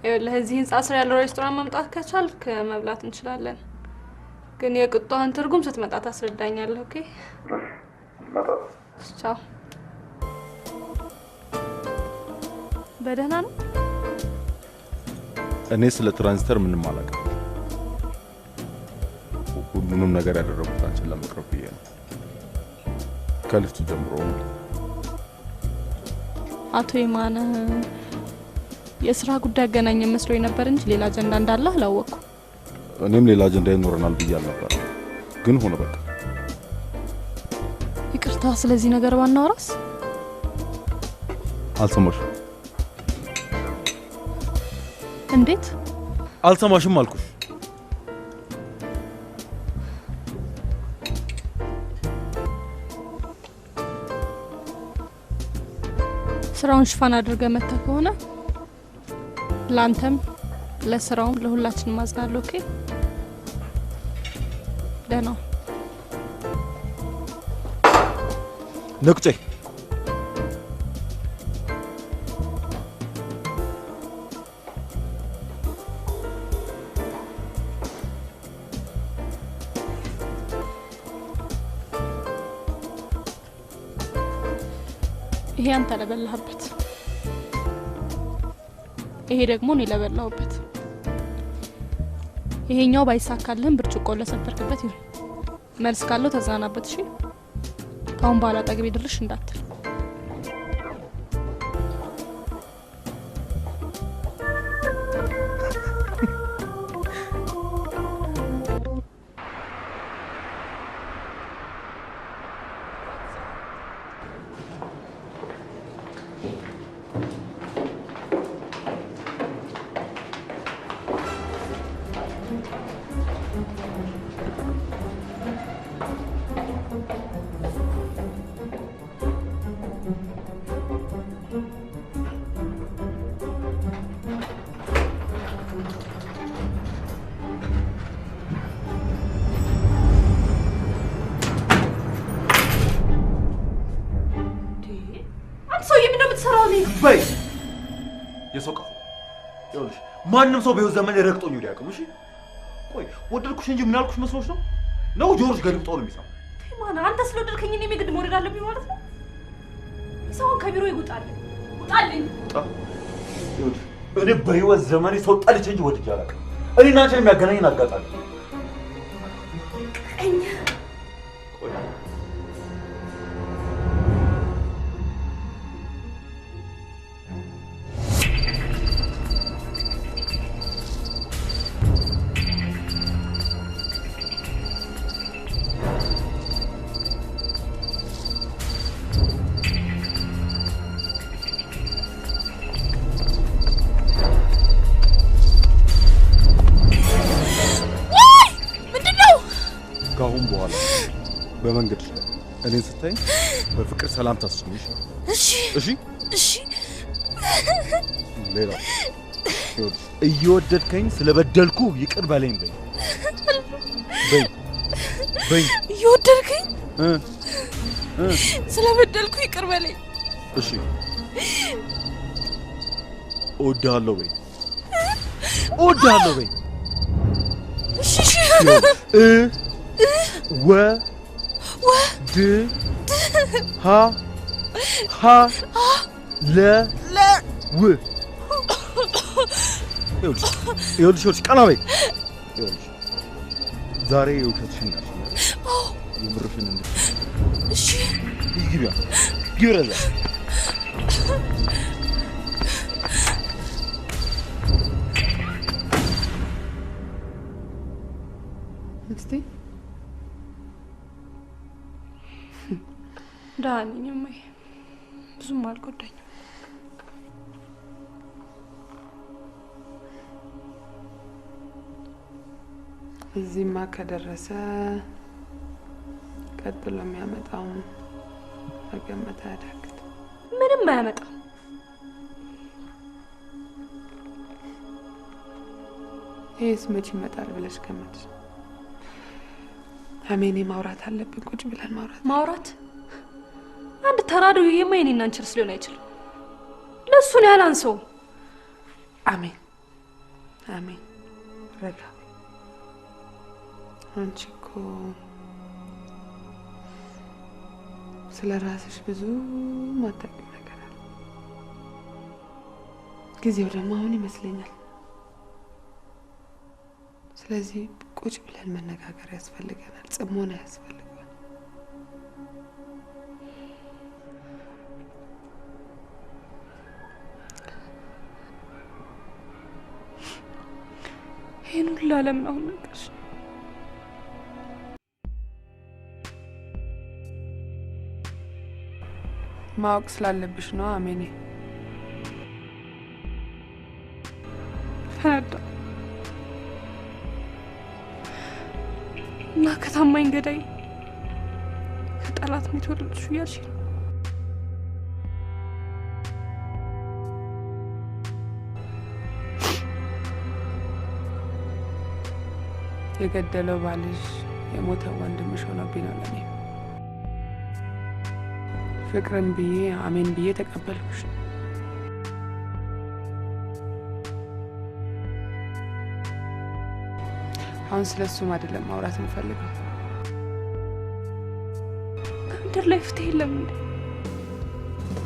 ይኸውልህ እዚህ ህንጻ ስር ያለው ሬስቶራንት መምጣት ከቻልክ መብላት እንችላለን። ግን የቅጧን ትርጉም ስትመጣ ታስረዳኛለህ። ኦኬ ቻው። በደህና ነው?
እኔ ስለ ትራንዚተር ምንም አላውቅም። ሁሉንም ነገር ያደረጉት አንቺን ለመቅረብ ብዬ ነው። ከልፍቱ ጀምሮ
አቶ የማነ የስራ ጉዳይ ያገናኘ መስሎኝ ነበር እንጂ ሌላ አጀንዳ እንዳለ አላወቅኩም።
እኔም ሌላ አጀንዳ ይኖረናል ብዬ አልነበር፣ ግን ሆነ በቃ።
ይቅርታ፣ ስለዚህ ነገር ባናወራስ?
አልሰማሽም?
እንዴት
አልሰማሽም አልኩሽ።
ስራውን ሽፋን አድርገህ መተህ ከሆነ ላንተም ለስራውም ለሁላችንም ማዝናለሁ። ኦኬ ደህና
ነቁጬ።
ይሄ አንተ ለበላህበት፣ ይሄ ደግሞ እኔ ለበላሁበት። ይሄኛው ባይሳካልህም ብርጭቆ ለሰበርክበት ይሁን። መልስ ካለው ተዝናናበት። እሺ ካሁን በኋላ አጠገቤ ድርሽ እንዳትል።
በይ የሰው ቀፎ። ይኸውልሽ ማንም ሰው በህይወት ዘመን ረግጦኝ ወዲያ ያውቅም። እሺ ቆይ ወደድኩሽ እንጂ ምን አልኩሽ መስሎሽ ነው? ነው ጆሮሽ ገልብጦ ነው የሚሰማው?
ማና አንተ ስለወደድከኝ እኔም የግድ መውደድ አለብኝ ማለት ነው? ሰውን ከቢሮ ይውጣል ውጣልኝ።
ይኸውልሽ እኔ በህይወት ዘመኔ ሰው ጠልቼ እንጂ ወድጄ አላውቅም። እኔና አንቺን የሚያገናኝን አጋጣሚ ካሁን በኋላ በመንገድ ላይ እኔን ስታይ በፍቅር ሰላም ታስችልሽ። እሺ እሺ እሺ። ሌላ እየወደድከኝ ስለበደልኩ ይቅር በለኝ በይ በይ በይ።
እየወደድከኝ ስለበደልኩ ይቅር በለኝ።
እሺ እወድሃለሁ በይ እወድሃለሁ በይ።
እሺ እሺ
ወ ድ ሀ ሀ ለ ው ይኸውልሽ ቀና በይ። ይኸውልሽ ዛሬ የውሸትሽን ጋር የምርሽን እንድትይ። እሺ ግቢያ ግብረዛ
እስቲ ዳኒኝ ማይ ብዙም አልጎዳኝም።
እዚህማ ከደረሰ ቀጥሎ የሚያመጣውን መገመት አያዳግት።
ምንም አያመጣም።
ይሄስ መቼ ይመጣል ብለሽ ገመትሽ? አሜኔ ማውራት አለብን። ቁጭ ብለን
ማውራት አንድ ተራዶ የማይኔ እና አንቺ ሊሆን አይችልም። ለሱ ነው ያላንሰው።
አሜን አሜን። ረጋ። አንቺ እኮ ስለ ራስሽ ብዙ ማታውቂው ነገር አለ። ጊዜው ደግሞ አሁን ይመስለኛል። ስለዚህ ቁጭ ብለን መነጋገር ያስፈልገናል። ጽሞና ያስፈልገናል።
ይሄን ሁሉ ለምን አሁን ነገርሽ?
ማወቅ ስላለብሽ ነው አሜኔ።
ፈነዳ እና ከታማኝ ገዳይ ከጠላት ነው የተወለድሽው እያልሽ ነው?
የገደለው ባልሽ የሞተው ወንድምሽ ሆኖብኝ ነው ለኔ። ፍቅርን ብዬ አሜን ብዬ ተቀበልኩሽ። አሁን ስለሱም አይደለም ማውራት እንፈልገው።
በምድር ላይ ፍትህ የለም እንዴ?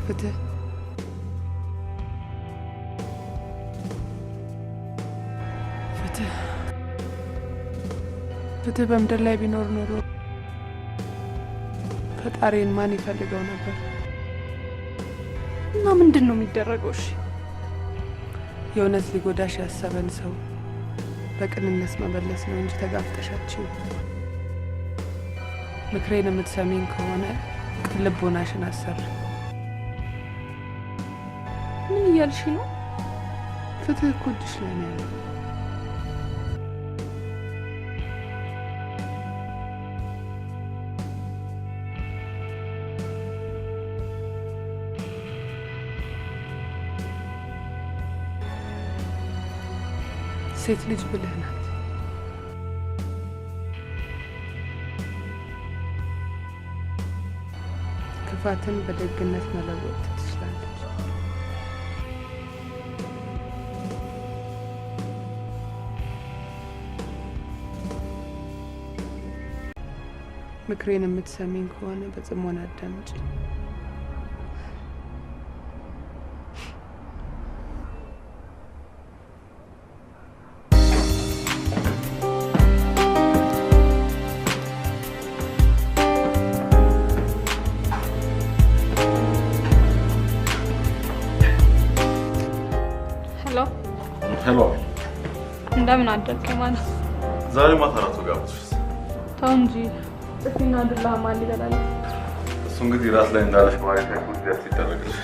ፍትህ ፍትህ በምድር ላይ ቢኖር ኖሮ ፈጣሪን ማን ይፈልገው ነበር?
እና ምንድን ነው የሚደረገው? እሺ
የእውነት ሊጎዳሽ ያሰበን ሰው በቅንነት መመለስ ነው እንጂ ተጋፍጠሻችሁ። ምክሬን የምትሰሚኝ ከሆነ ቅን ልቦናሽን አሰር።
ምን እያልሽ ነው?
ፍትህ እኮ እጅሽ ላይ ነው ያለው። ሴት ልጅ ብልህ ናት። ክፋትን በደግነት መለወጥ ትችላለች። ምክሬን የምትሰሚኝ ከሆነ በጽሞና አዳምጪ።
ሄሎ፣
እንደምን አደርክ? ማለት
ዛሬ ማታ እራት ጋብዝሽ።
ተው እንጂ ጥፊና ዱላ ማን ሊበላል?
እሱ እንግዲህ ራት ላይ እንዳለሽ ማለት ነው ጉዳት ይደረግልሽ።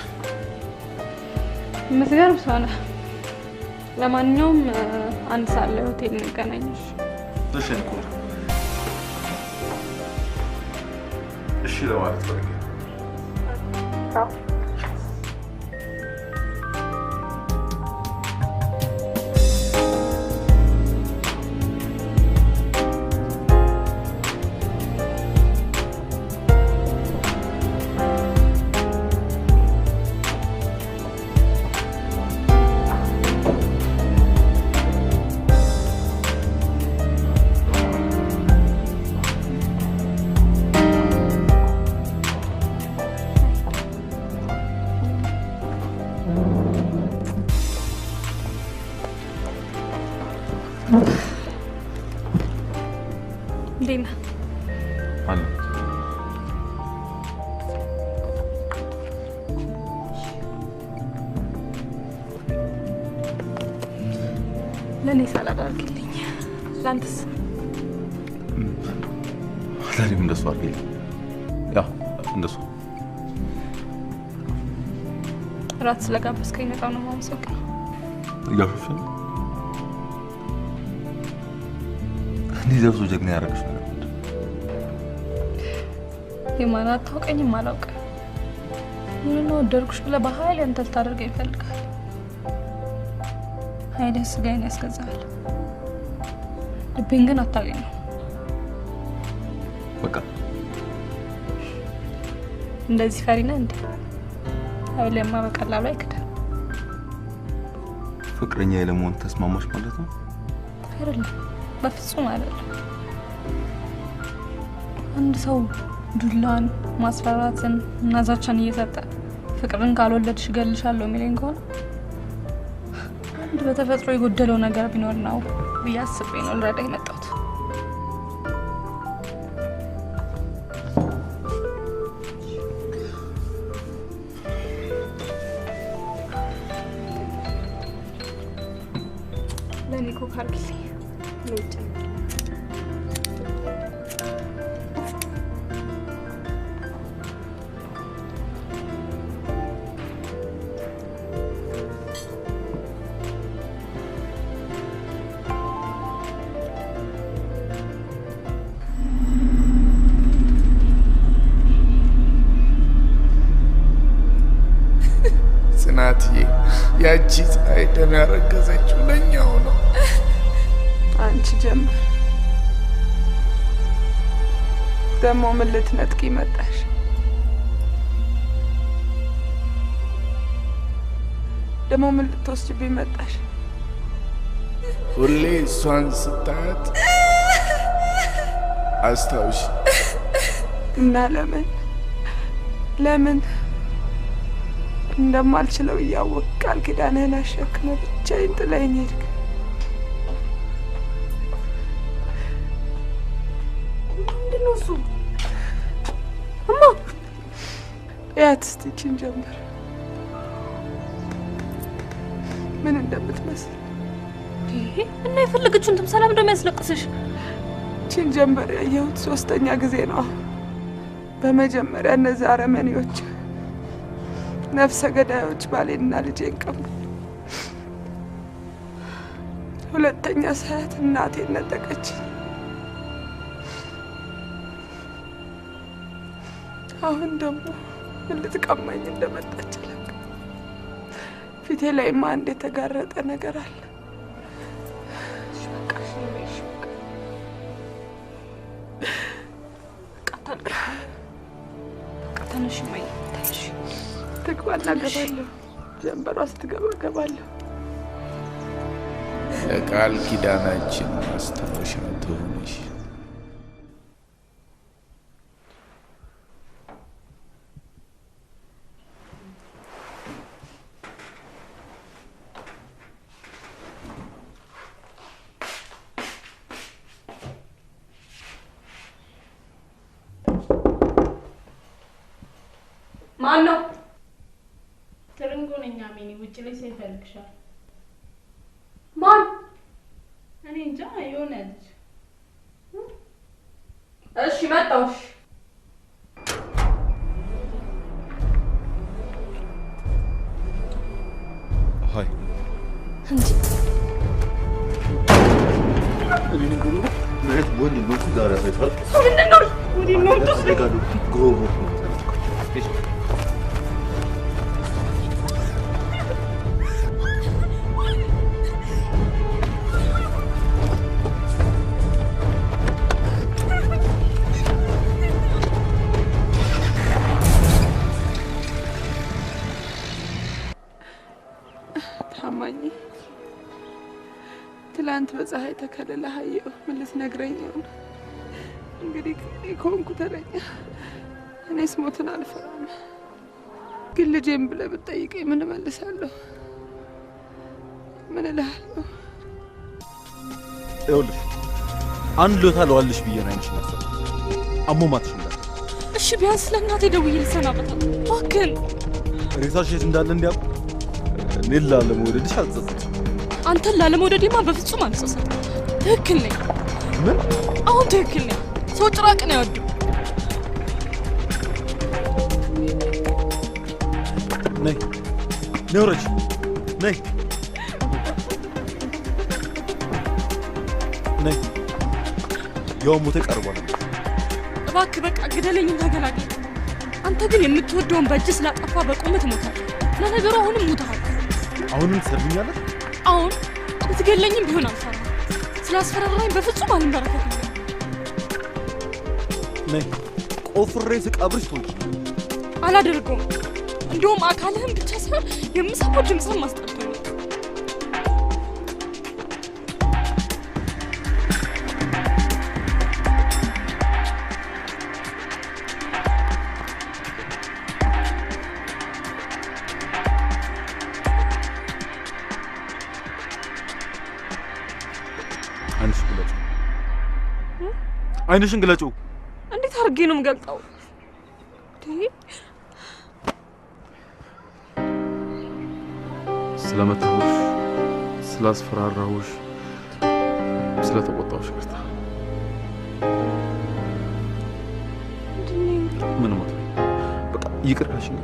የምትገርም ሰው ነህ። ለማንኛውም አንድ ሰዓት ላይ ሆቴል እንገናኝሽ።
እሺ እንቁር። እሺ ለማለት ፈልጌ
ቻው። እንዴት ነህ?
አለ
ለእኔ ሰላድ አድርግልኝ። ለአንተስ?
ለእኔም እንደሱ አድርጊልኝ። ያ እንደሱ።
እራት ስለጋበዝከኝ በጣም ነው የማመሰግነው።
እያሾፍሽ ነው? እንዲህ ደርሶ ጀግና ያደረግሽ ነገር ምንድን ነው?
የማን አታውቀኝም አላውቅም። ምን ነው ወደድኩሽ ብለህ በኃይል አንተ ልታደርገኝ ይፈልጋል። ኃይልህ ስጋዬን ያስገዛል፣ ልቤን ግን አታገኘው።
በቃ
እንደዚህ ፈሪ ነህ እንዴ? ኃይልህማ በቀላሉ አይክዳም።
ፍቅረኛ ለመሆን ተስማማሽ ማለት ነው?
አይደለም፣ በፍጹም አይደለም። አንድ ሰው ዱላን ማስፈራራትን እና ዛቻን እየሰጠ ፍቅርን ካልወለድሽ እገልሻለሁ የሚለኝ ከሆነ አንድ በተፈጥሮ የጎደለው ነገር ቢኖር ነው ብዬ አስቤ ነው ልረዳ የመጣሁት። ለኔ ኮካ አድርጊልኝ። ለውጭ
ጽናትዬ ያቺ ፀሐይ ደም ያረገዘችው ለኛው ነው።
አንቺ ጀምር ደግሞ ምን ልትነጥቂ መጣሽ? ደግሞ ምን ልትወስጂብኝ መጣሽ?
ሁሌ እሷን ስታያት አስታውሽ
እና ለምን እንደማልችለው እያወቅህ ቃል ኪዳንህን አሸክመህ ብቻዬን ጥለኸኝ ሄድክ?
ምንድን ነው እሱ? እማ
ያት እስቲ ይህችን ጀምር ምን እንደምትመስል
እና የፈለገችውን ትምሰላ እንደሚያስለቅስሽ
ይህችን ጀምር ያየሁት 3ኛ ጊዜ ነው። በመጀመሪያ እነዚህ አረመኔዎች ነፍሰ ገዳዮች ባሌንና ልጄን ቀሙ። ሁለተኛ ሳያት እናቴን ነጠቀች። አሁን ደግሞ ምን ልትቀማኝ እንደመጣች አላውቅም። ፊቴ ላይማ አንድ የተጋረጠ ነገር አለ።
ተነሽ ማይ ተነሽ።
ትግባና ገባለሁ። ጀንበሯ ስትገባ ገባለሁ።
ለቃል ኪዳናችን ማስታወሻ ትሆንሽ።
ማን ነው?
ትርንጎ ነኝ አሜኒ። ውጭ ላይ ሰው ይፈልግሻል።
ማን?
እኔ እንጃ የሆነ ልጅ።
እሺ መጣሁ።
ሀይ
እንጂ
እኔ ንገሩ ማለት ወንድ ነው ዛሬ አይቷል።
ምንድን ነው? ወዲህ ነው ተስለጋዱ
ግሮቦ
ታማኝ ትላንት በፀሐይ ተከልለህ አየሁ። ምን ልትነግረኝ ይሆን? እንግዲህ እኔ ከሆንኩ ተረኛ። እኔስ ሞትን አልፈራም፣ ግን ልጄም ብለህ ብትጠይቀኝ ምን እመልሳለሁ? ምን እልሃለሁ?
ይኸውልሽ አንድ ሎታ ለዋልሽ ብዬ ነው አንቺ ነበር አሞማትሽ እንዳለ።
እሺ ቢያንስ ለእናቴ ደውዬ ልሰናበታት እባክህን።
ሬሳሽ የት እንዳለ እንዲያውቁ እኔን ላለመውደድሽ አልጸጸትም።
አንተን ላለመውደዴማ በፍጹም አልጸጸትም። ትክክል ነኝ።
ምን?
አሁን ትክክል ነኝ። ሰው ጭራቅን አይወድም።
ነይ ነይ፣ ወረጅ ነይ ነይ ያው ሞተ ቀርቧል።
እባክህ በቃ ግደለኝ ተገላገል። አንተ ግን የምትወደውን በእጅ ስላጠፋ በቁምህ ትሞታለህ። ለነገሩ አሁንም ሞተሃል።
አሁንም ትሰድብኛለህ?
አሁን ብትገለኝም ቢሆን አልፈራም። ስላስፈራራኝ በፍጹም አልንበረከክም።
ነይ ቆፍሬ ስቀብርሽ ትወጪ።
አላደርገውም። እንደውም አካልህን ብቻ ሳይሆን የምሰማው ድምፅህን ማስጠርቶኝ ነው።
አይንሽን ግለጪው።
እንዴት አድርጌ ነው የምገልጠው?
ስለመታሁሽ፣ ስላስፈራራሁሽ፣ ስለተቆጣሁሽ ይቅርታ። ምን ሞት በቃ ይቅር ካልሽኝ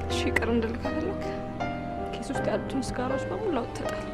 እሺ ይቅር እንድልህ ከፈለክ ኬስ ውስጥ ያሉትን ስጋራዎች በሙሉ አውጥተጣል።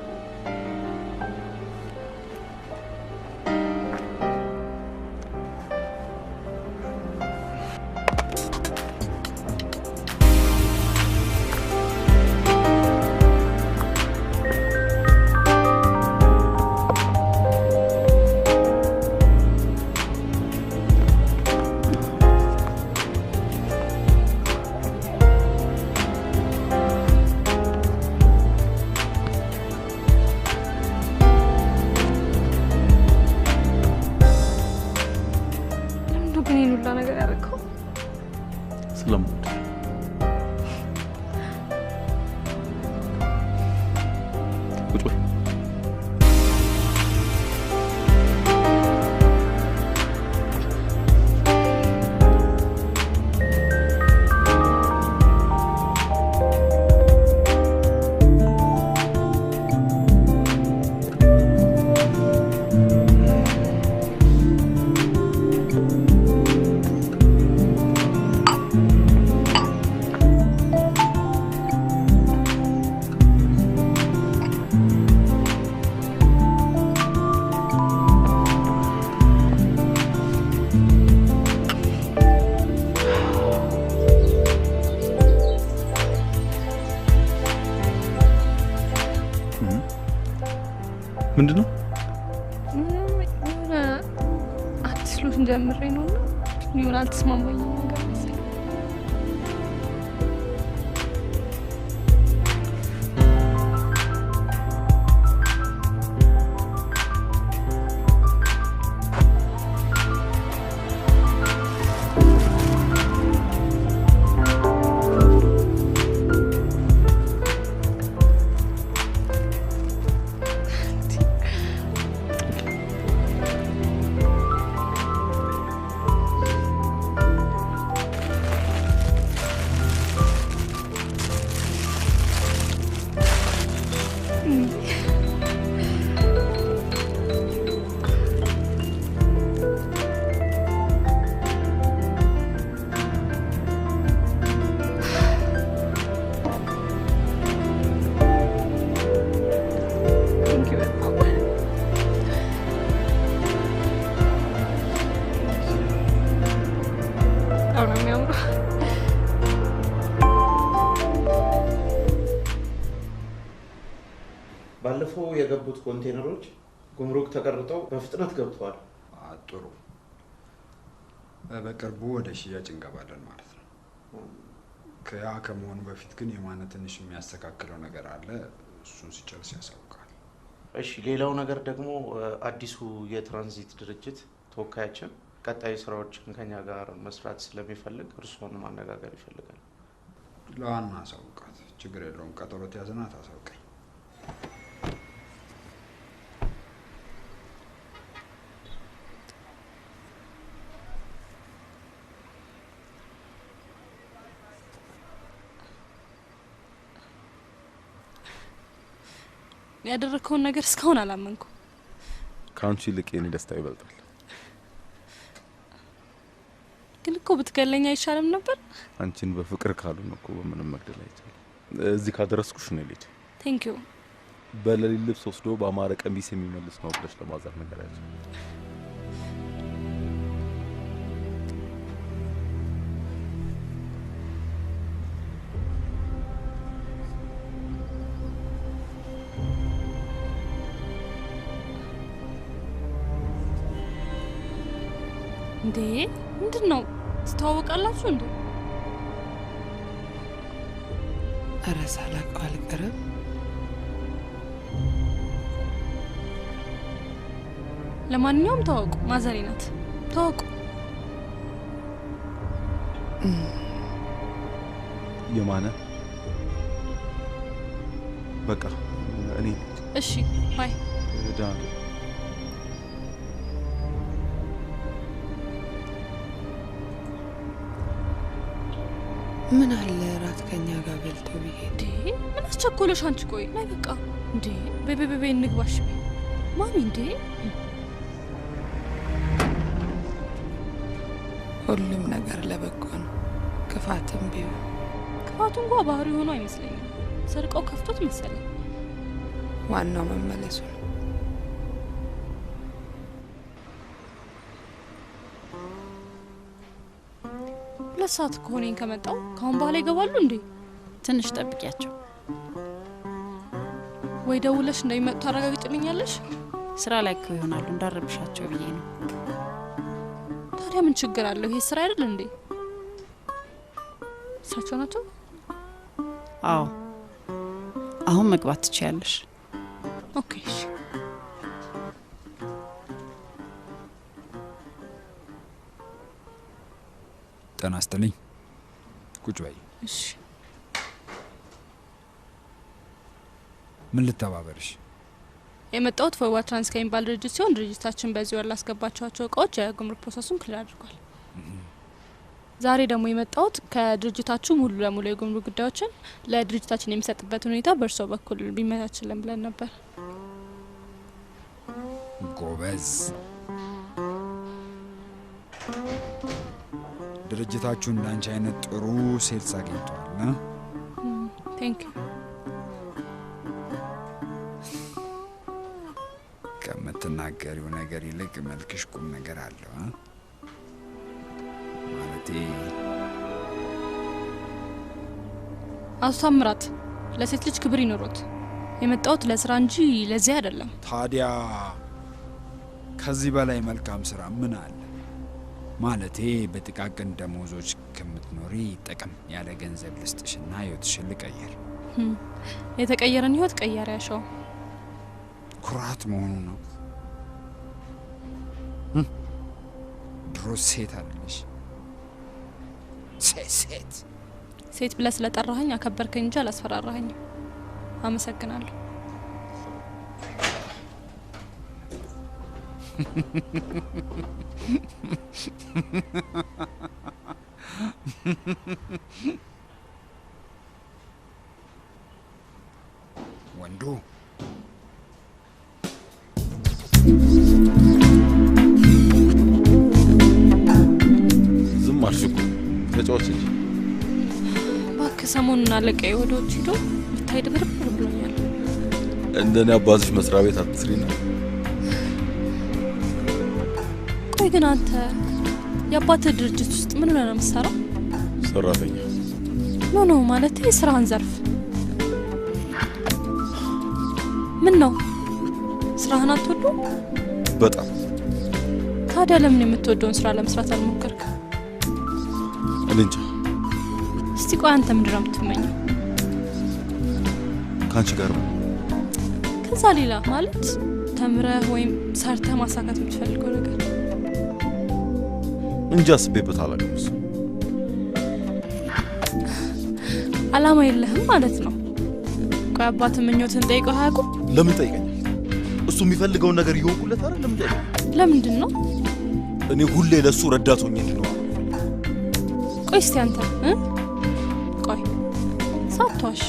ምንድነው?
የሆነ አዲስ ሎሽን ጀምሬ ነውና የሆነ አልተስማማኝም ነገር መሰለኝ።
ባለፈው የገቡት ኮንቴነሮች ጉምሩክ ተቀርጠው በፍጥነት ገብተዋል።
ጥሩ። በቅርቡ ወደ ሽያጭ እንገባለን ማለት ነው። ከያ ከመሆኑ በፊት ግን የማነ ትንሽ የሚያስተካክለው ነገር አለ። እሱን ሲጨርስ ያሳውቃል።
እሺ፣ ሌላው ነገር ደግሞ አዲሱ የትራንዚት ድርጅት ተወካያችን ቀጣይ ስራዎችን ከኛ ጋር መስራት ስለሚፈልግ እርስዎን ማነጋገር ይፈልጋል።
ለዋና አሳውቃት። ችግር የለውም። ቀጠሮ ተያዝና ታሳውቀኝ።
ያደረከውን ነገር እስካሁን አላመንኩም።
ካንቺ ይልቅ የኔ ደስታ ይበልጣል።
ግን እኮ ብትገለኝ አይሻልም ነበር?
አንቺን በፍቅር ካሉን እኮ በምንም መግደል አይቻልም።
እዚህ ካደረስኩሽ ነው ልጅ።
ቴንክ ዩ።
በሌሊት ልብስ ወስዶ በአማረ ቀሚስ የሚመልስ ነው ብለሽ ለማዘር ነገራቸው።
እንዴ ምንድን ነው? ትተዋወቃላችሁ እንዴ?
ኧረ ሳላውቀው አልቀረም።
ለማንኛውም ተዋወቁ። ማዘሬ ናት። ተዋወቁ።
የማነ በቃ እኔ
እሺ ባይ
ዳን
ምን አለ ራት ከኛ ጋር በልቶ ቢሄድ?
ምን አስቸኮለሽ አንቺ? ቆይ ናይ በቃ እንዴ ቤቤቤ እንግባሽ ማሚ። እንዴ
ሁሉም ነገር ለበጎ ነው፣ ክፋትም ቢሆን።
ክፋቱ እንኳ ባህሪ ሆኖ አይመስለኝም። ሰርቀው ከፍቶት መሰለኝ።
ዋናው መመለሱ ነው።
ሁለት ሰዓት ከሆነኝ ከመጣው ካሁን በኋላ ይገባሉ እንዴ?
ትንሽ ጠብቂያቸው።
ወይ ደውለሽ እንደሚመጡ ታረጋግጭልኛለሽ?
ስራ ላይ እኮ ይሆናሉ፣ እንዳረብሻቸው ብዬ ነው።
ታዲያ ምን ችግር አለው? ይሄ ስራ አይደል እንዴ? እሳቸው ናቸው?
አዎ። አሁን መግባት ትችያለሽ።
ኦኬ እሺ።
ጤና ይስጥልኝ። ቁጭ በይ።
እሺ።
ምን ልተባበርሽ?
የመጣሁት ፎርዋ ትራንስ ከሚባል ድርጅት ሲሆን ድርጅታችን በዚህ ወር ላስገባቸዋቸው እቃዎች የጉምሩክ ፕሮሰሱን ክሊር አድርጓል። ዛሬ ደግሞ የመጣሁት ከድርጅታችሁ ሙሉ ለሙሉ የጉምሩክ ጉዳዮችን ለድርጅታችን የሚሰጥበት ሁኔታ በእርሶ በኩል ቢመቻችልን ብለን ነበር።
ጎበዝ። ድርጅታችሁ እንዳንቺ አይነት ጥሩ ሴልስ አግኝቷል።
ቴንክ ዩ።
ከምትናገሪው ነገር ይልቅ መልክሽ ቁም ነገር አለው። ማለቴ
አቶ ታምራት ለሴት ልጅ ክብር ይኖሮት። የመጣሁት ለስራ እንጂ ለዚህ አይደለም።
ታዲያ ከዚህ በላይ መልካም ስራ ምን አለ? ማለቴ በጥቃቅን ደሞዞች ከምትኖሪ ጠቀም ያለ ገንዘብ ልስጥሽና ህይወትሽን ልቀይር።
የተቀየረን ህይወት ቀያሪ ያሻው
ኩራት መሆኑ ነው። ድሮ ሴት አለሽ። ሴት
ሴት ብለህ ስለጠራኸኝ አከበርከኝ እንጂ አላስፈራራኸኝም። አመሰግናለሁ።
ወንዱ
ዝም አልሽ እኮ ተጫወች እንጂ።
እባክህ ሰሞኑን አለቃዬ ወደ ውጭ ሄዶ ብታይ ድብርብር ብሎኛል።
እንደኔ አባትሽ መስሪያ ቤት አትስሪ ነው።
ቆይ ግን አንተ የአባትህ ድርጅት ውስጥ ምን ሆነህ ነው የምትሰራው?
ሰራተኛ።
ኖ ማለት የስራህን ዘርፍ ምን ነው? ስራህን አትወዱ?
በጣም።
ታዲያ ለምን የምትወደውን ስራ ለመስራት አልሞከርክ?
እኔ እንጃ።
እስቲ ቆይ አንተ ምንድን ነው የምትመኘው?
ከአንቺ ጋር ነው።
ከዛ ሌላ ማለት ተምረህ ወይም ሰርተህ ማሳካት የምትፈልገው ነገር?
እንጃ፣ አስቤበት አላውቅም። እሱ
አላማ የለህም ማለት ነው? ቆይ አባትህ ምኞትን ጠይቀው አያውቁም?
ለምን ጠይቀኛል? እሱ የሚፈልገውን ነገር እየወቁለት አይደል? ለምን ጠይቀኛል?
ለምንድን ነው?
እኔ ሁሌ ለሱ ረዳት ሆኜ እንድኖር።
ቆይ እስቲ አንተ ቆይ ሳትዋሽ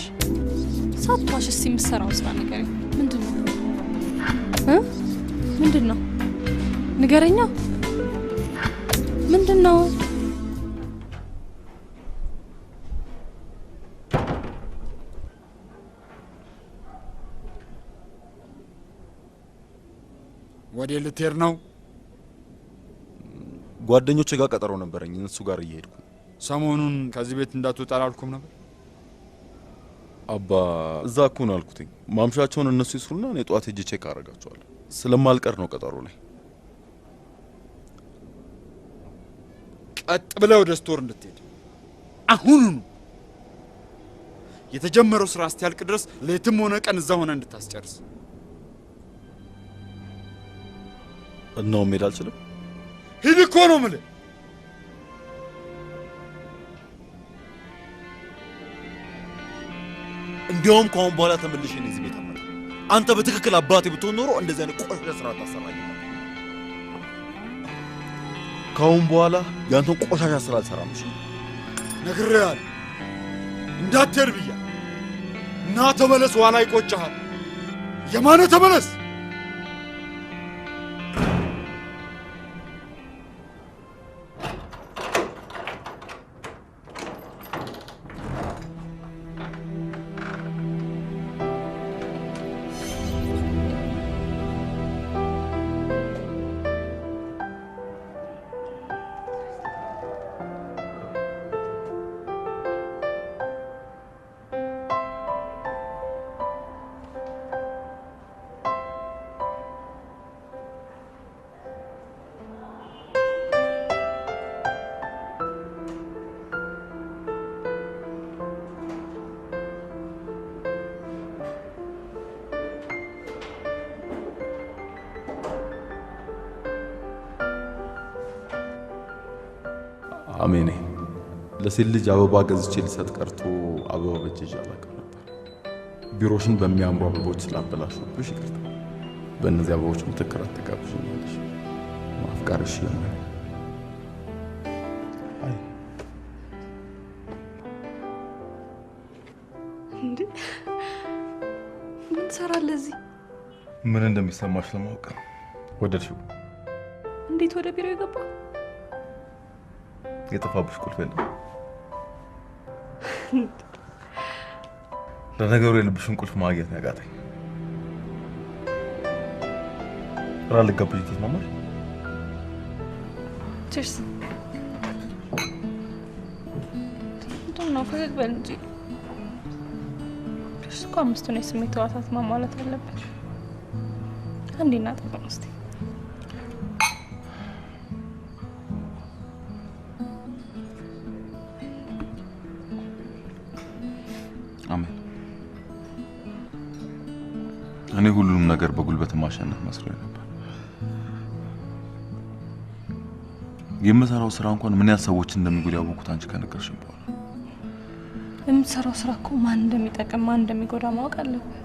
እስቲ የምትሰራውን ስራ ንገረኝ። ምንድን ነው? ምንድን ነው? ንገረኛ። ምንድን ነው?
ወዴት ልትሄድ ነው?
ጓደኞቼ ጋር ቀጠሮ ነበረኝ፣ እነሱ ጋር እየሄድኩ።
ሰሞኑን ከዚህ ቤት እንዳትወጣ አላልኩም ነበር?
አባ እዛ እኮ ነው አልኩትኝ። ማምሻቸውን እነሱ ይስሩና እኔ ጠዋት ሄጄ ቼክ አደርጋቸዋለሁ። ስለማልቀር ነው ቀጠሮ ላይ።
ቀጥ ብለህ ወደ ስቶር እንድትሄድ አሁኑኑ። የተጀመረው ስራ እስኪያልቅ ድረስ ሌትም ሆነ ቀን እዛ ሆነ እንድታስጨርስ።
እናው መሄድ አልችልም?
ሂድ እኮ ነው የምልህ።
እንዲያውም ከአሁን በኋላ ተመልሼ ነው እዚህ ቤት አመጣ። አንተ በትክክል አባቴ ብትሆን ኖሮ እንደዚህ አይነት ቆሻሻ ስራ ታሰራኝ። ከአሁን በኋላ ያንተን ቆሻሻ ስራ አልሰራም። እሺ
ነግሬሃለሁ፣ እንዳትሄድ ብያለሁ። እና ተመለስ፣ ኋላ ይቆጭሃል። የማነ ተመለስ።
አሜኔ ለሴት ልጅ አበባ ገዝቼ ልሰጥ ቀርቶ አበባ በእጄ አላውቅም ነበር። ቢሮሽን በሚያምሩ አበቦች ስላበላሽብሽ ይቅርታ። በእነዚህ አበቦች ምትክ አትጋብዥኛለሽ። ማፍቀርሽ የማይ
እንዴ ምን ትሰራለህ እዚህ?
ምን እንደሚሰማሽ ለማወቅ። ወደድሽው?
እንዴት ወደ ቢሮ የገባ?
የጠፋብሽ ቁልፍ የለም? ለነገሩ የልብሽን ቁልፍ ማግኘት ነው ያቃተኝ። ራ ልጋብዥ ተስማማሽ?
ቺርስ። ምንድነው? ፈገግ በል እንጂ። ቺርስ እኮ አምስቱን የስሜት ሕዋሳት ማሟላት አለበት። አንዴ እናጠፋም እስቲ።
አሜን። እኔ ሁሉንም ነገር በጉልበት ማሸነፍ መስሎኝ ነበር። የምሰራው ስራ እንኳን ምን ያህል ሰዎች እንደሚጎዳ ያወቁት አንቺ ከነገርሽኝ በኋላ።
የምትሰራው ስራ እኮ ማን እንደሚጠቅም ማን እንደሚጎዳ ማወቅ አለብህ።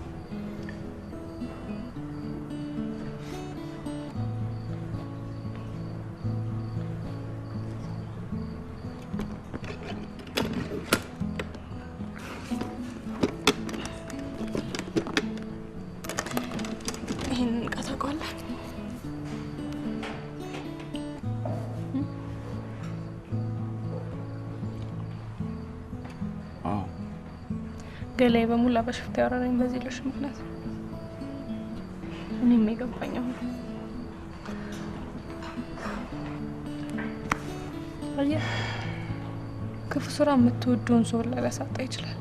ይሄንን ዕቃ ታውቀዋለህ?
አዎ።
ገላዬ በሙላ በሽፍታ ያወራረኝ በዚህ ልሽ ምክንያት እኔም የገባኝ አሁን። አየህ፣ ክፉ ስራ የምትወደውን ሰው ላይ ሊያሳጣ ይችላል።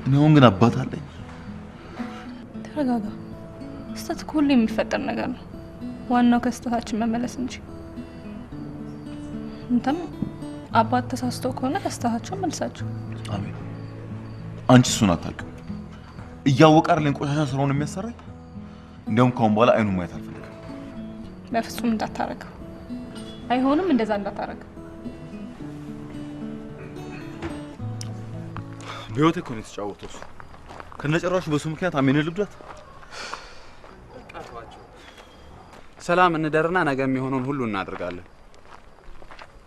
እኔ አሁን ግን አባት አለኝ።
ተረጋጋ። ስህተት እኮ ሁሌ የሚፈጠር ነገር ነው። ዋናው ከስህተታችን መመለስ እንጂ። እንተም አባት ተሳስቶ ከሆነ ከስህተታቸው መልሳቸው።
አሜን። አንቺ እሱን አታውቂም። እያወቀ አይደለም ቆሻሻ ስራውን የሚያሰራኝ። እንዲያውም ከአሁን በኋላ አይኑን ማየት አልፈልግም።
በፍጹም እንዳታረገው። አይሆንም፣ እንደዛ እንዳታረገው።
በህይወቴ እኮ ነው የተጫወተው እሱ። ከነጨራሹ በሱ ምክንያት አሜንን ልብዳት።
ሰላም እንደርና ነገ የሚሆነውን ሁሉ እናደርጋለን።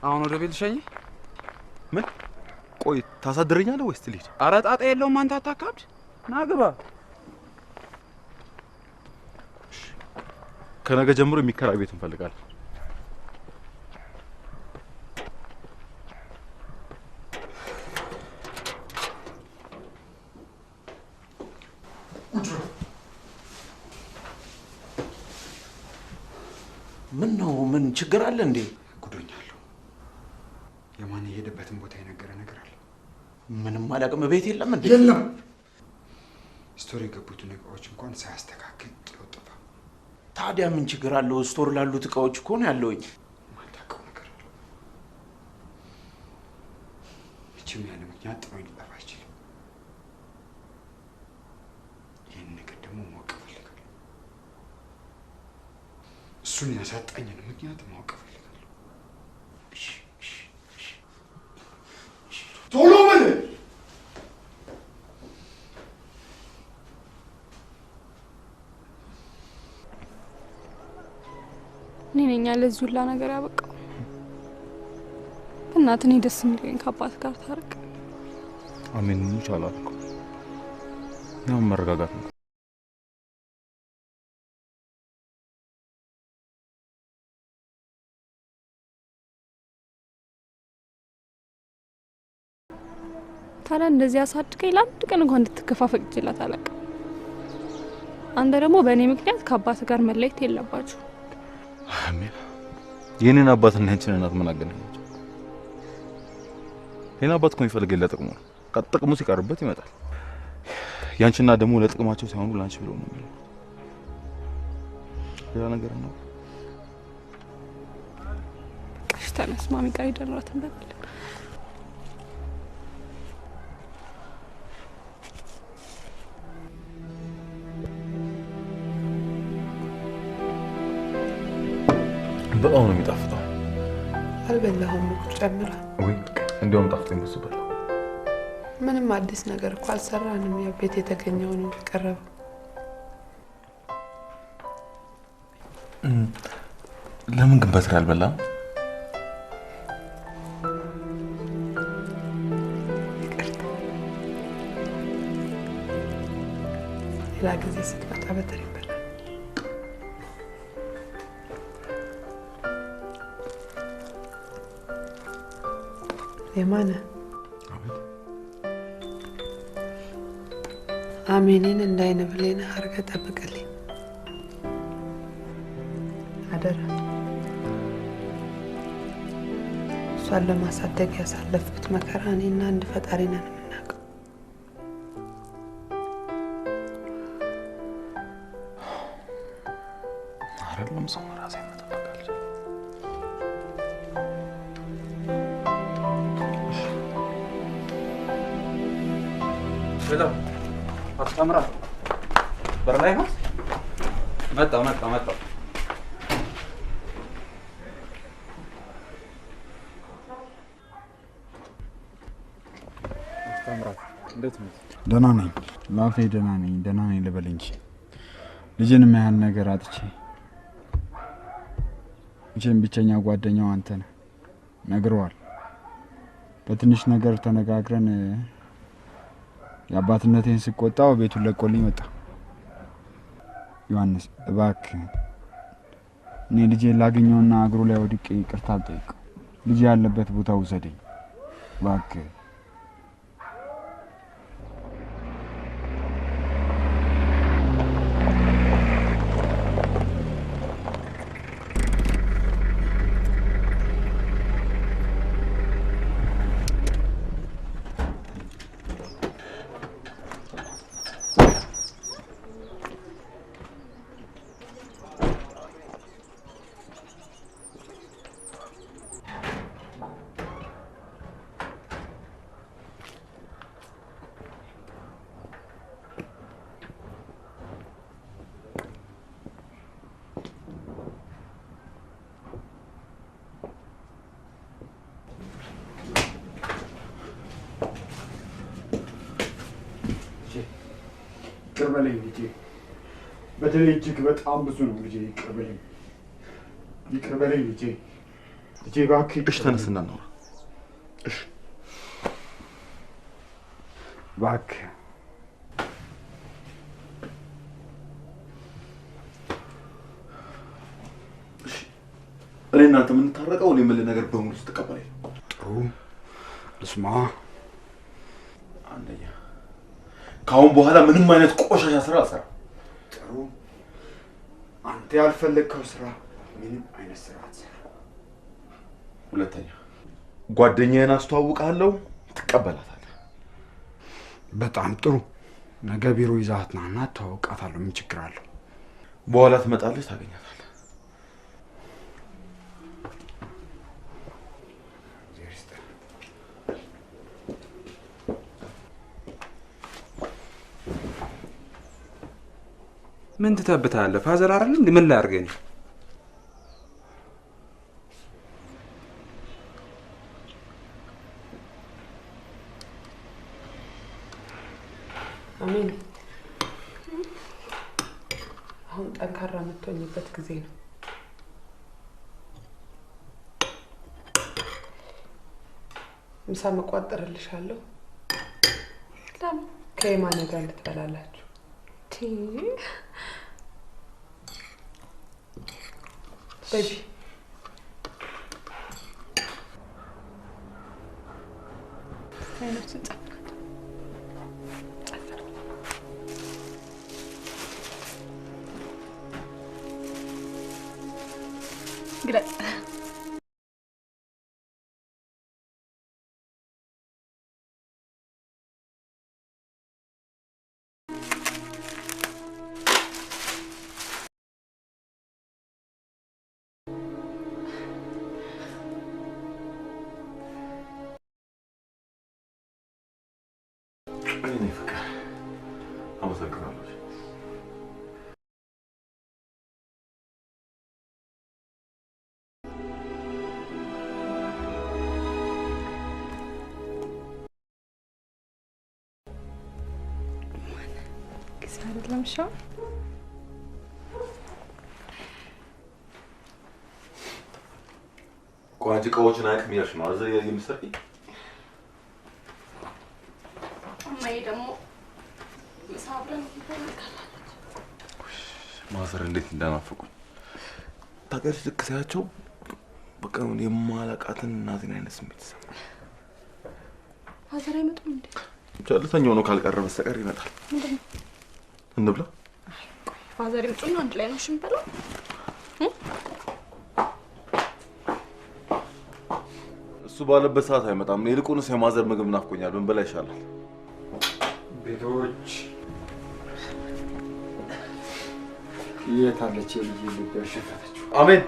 አሁን ወደ ቤት ልሸኝ።
ምን? ቆይ ታሳድረኛለህ ወይስ ትልሂድ?
ኧረ ጣጣ የለውም። አንተ አታካብድ። ና ግባ።
ከነገ ጀምሮ የሚከራይ ቤት እንፈልጋለን።
ምን ችግር አለ እንዴ?
ጉዶኛለሁ። የማን የሄደበትን ቦታ የነገረ ነገር አለ?
ምንም አላውቅም። ቤት የለም እንዴ?
የለም። ስቶር የገቡትን እቃዎች እንኳን ሳያስተካክል ጥሎ ጠፋ።
ታዲያ ምን ችግር አለው? ስቶር ላሉት እቃዎች እኮ ነው ያለውኝ።
ማታውቀው ነገር አለ። እችም ያለ ምክንያት ጥሎኝ ሊጠፋ አይችልም። ይህን ነገር ደግሞ ማወቅ እፈልጋለሁ። እሱን ያሳጣኝን ምክንያት ማወቅ እፈልጋለሁ። ቶሎ በል!
እኔ ነኝ ለዚህ ሁላ ነገር ያበቃው። እናት እኔ ደስ የሚለኝ ከአባት ጋር ታረቅ።
አሜን ይቻላል እኮ ያው መረጋጋት ነው።
ታዲያ እንደዚህ አሳድገኝ ለአንድ ቀን እንኳን እንድትከፋ ፈቅጄላት አላውቅም። አንተ ደግሞ በእኔ ምክንያት ከአባት ጋር መለየት የለባችሁ።
አሜን የኔን አባትና ያንቺን እናት ምን አገናኛቸው? የኔ አባት እኮ የሚፈልገኝ ለጥቅሙ ነው። ከጥቅሙ ሲቀርበት ይመጣል። ያንቺና ደግሞ ለጥቅማቸው ሳይሆኑ ላንቺ ብለው ነው የሚለው። ሌላ ነገር ነው።
እሺ ተነስ፣ ማሚ ጋር ሄደን እንበላለን።
በጣም ነው የሚጣፍጠው።
አልበላሁም እኮ ጨምራ።
ወይ እንዲያውም ጣፍጦኝ ብዙ በላው።
ምንም አዲስ ነገር እኮ አልሰራንም። ያው ቤት የተገኘው ነው የቀረበው።
ለምን ግን በትሪ አልበላም?
ሌላ ጊዜ ስትመጣ በትሪ በላ። የማነ አሜንን እንዳይነ ብሌን አድርገህ ጠብቅልኝ አደራ። እሷን ለማሳደግ ያሳለፍኩት መከራ እኔና አንድ ፈጣሪ ነን የምናውቀው።
አይደለም ሰው ራሴ መጠበቅ አልችልም።
በጣም አስተምራ በር ላይ ነው። መጣ
እንዴት ነው? ደህና ነኝ። ላፌ ደህና ነኝ ልበል እንጂ ልጅን የሚያህል ነገር አጥቼ መቼም ብቸኛ ጓደኛው አንተ ነህ። ነግረዋል። በትንሽ ነገር ተነጋግረን የአባትነቴን ስቆጣው ቤቱን ለቆልኝ ወጣ። ዮሐንስ እባክህ እኔ ልጄን ላገኘውና እግሩ ላይ ወድቄ ይቅርታ አልጠይቀው። ልጄ ያለበት ቦታ ውሰደኝ እባክህ። ይቅር በለኝ ልጄ፣ በደሌ እጅግ በጣም ብዙ ነው ልጄ። ይቅር በለኝ ልጄ እባክህ።
እሺ ተነስና እናውራ። እሺ
እባክህ።
እሺ እኔ እናንተ የምንታረቀው እኔ የምልህ ነገር በሙሉ ስትቀበለኝ ነው።
ጥሩ ልስማ።
አንደኛ ከአሁን በኋላ ምንም አይነት ቆሻሻ ስራ አልሰራም።
ጥሩ። አንተ ያልፈለግከው ስራ ምንም አይነት ስርዓት።
ሁለተኛ ጓደኛዬን አስተዋውቃለሁ፣ ትቀበላታለህ።
በጣም ጥሩ። ነገ ቢሮ ይዛት ናና ተዋውቃታለሁ። ምን ችግር አለው?
በኋላ ትመጣለች፣ ታገኛታለህ።
ምን ትተብታለህ? ፋዘር አይደል እንዴ? ምን ላድርገኝ?
አሜን። አሁን ጠንካራ የምትሆኝበት ጊዜ ነው። ምሳ መቋጠርልሻለሁ። ለምን? ከየማን ጋር እንድትበላላችሁ? በጂ አይነቱ ግለጽ።
እኔ ፍቅር አመሰግናለሁ።
አይደለም ሻው
ቋንቋ እቃዎችን አያውቅም እያልሽ ነው አይደል? የምትሰርቂኝ
እማዬ ደግሞ ምሳ አብረን እንፈልጋለን።
ማዘር እንዴት እንዳናፈቁኝ ታውቂያለሽ። ልክ ሳያቸው በቃ የማላውቃትን እናቴን አይነት ስሜት ይሰማል።
ፋዘር አይመጡም እንዴ?
ቸልተኛው ነው ካልቀረ በስተቀር ይመጣል።
ምንድን ነው?
እንብላ።
ፋዘር ይመጡና አንድ ላይ ነው እሺ የምንበላው?
እሱ ባለበት ሰዓት አይመጣም። ይልቁንስ የማዘር ምግብ ናፍቆኛል። ብንበላ ይሻላል።
ቤቶች የት አለች የልጅ ልብ ያሸፈተችው?
አሜን።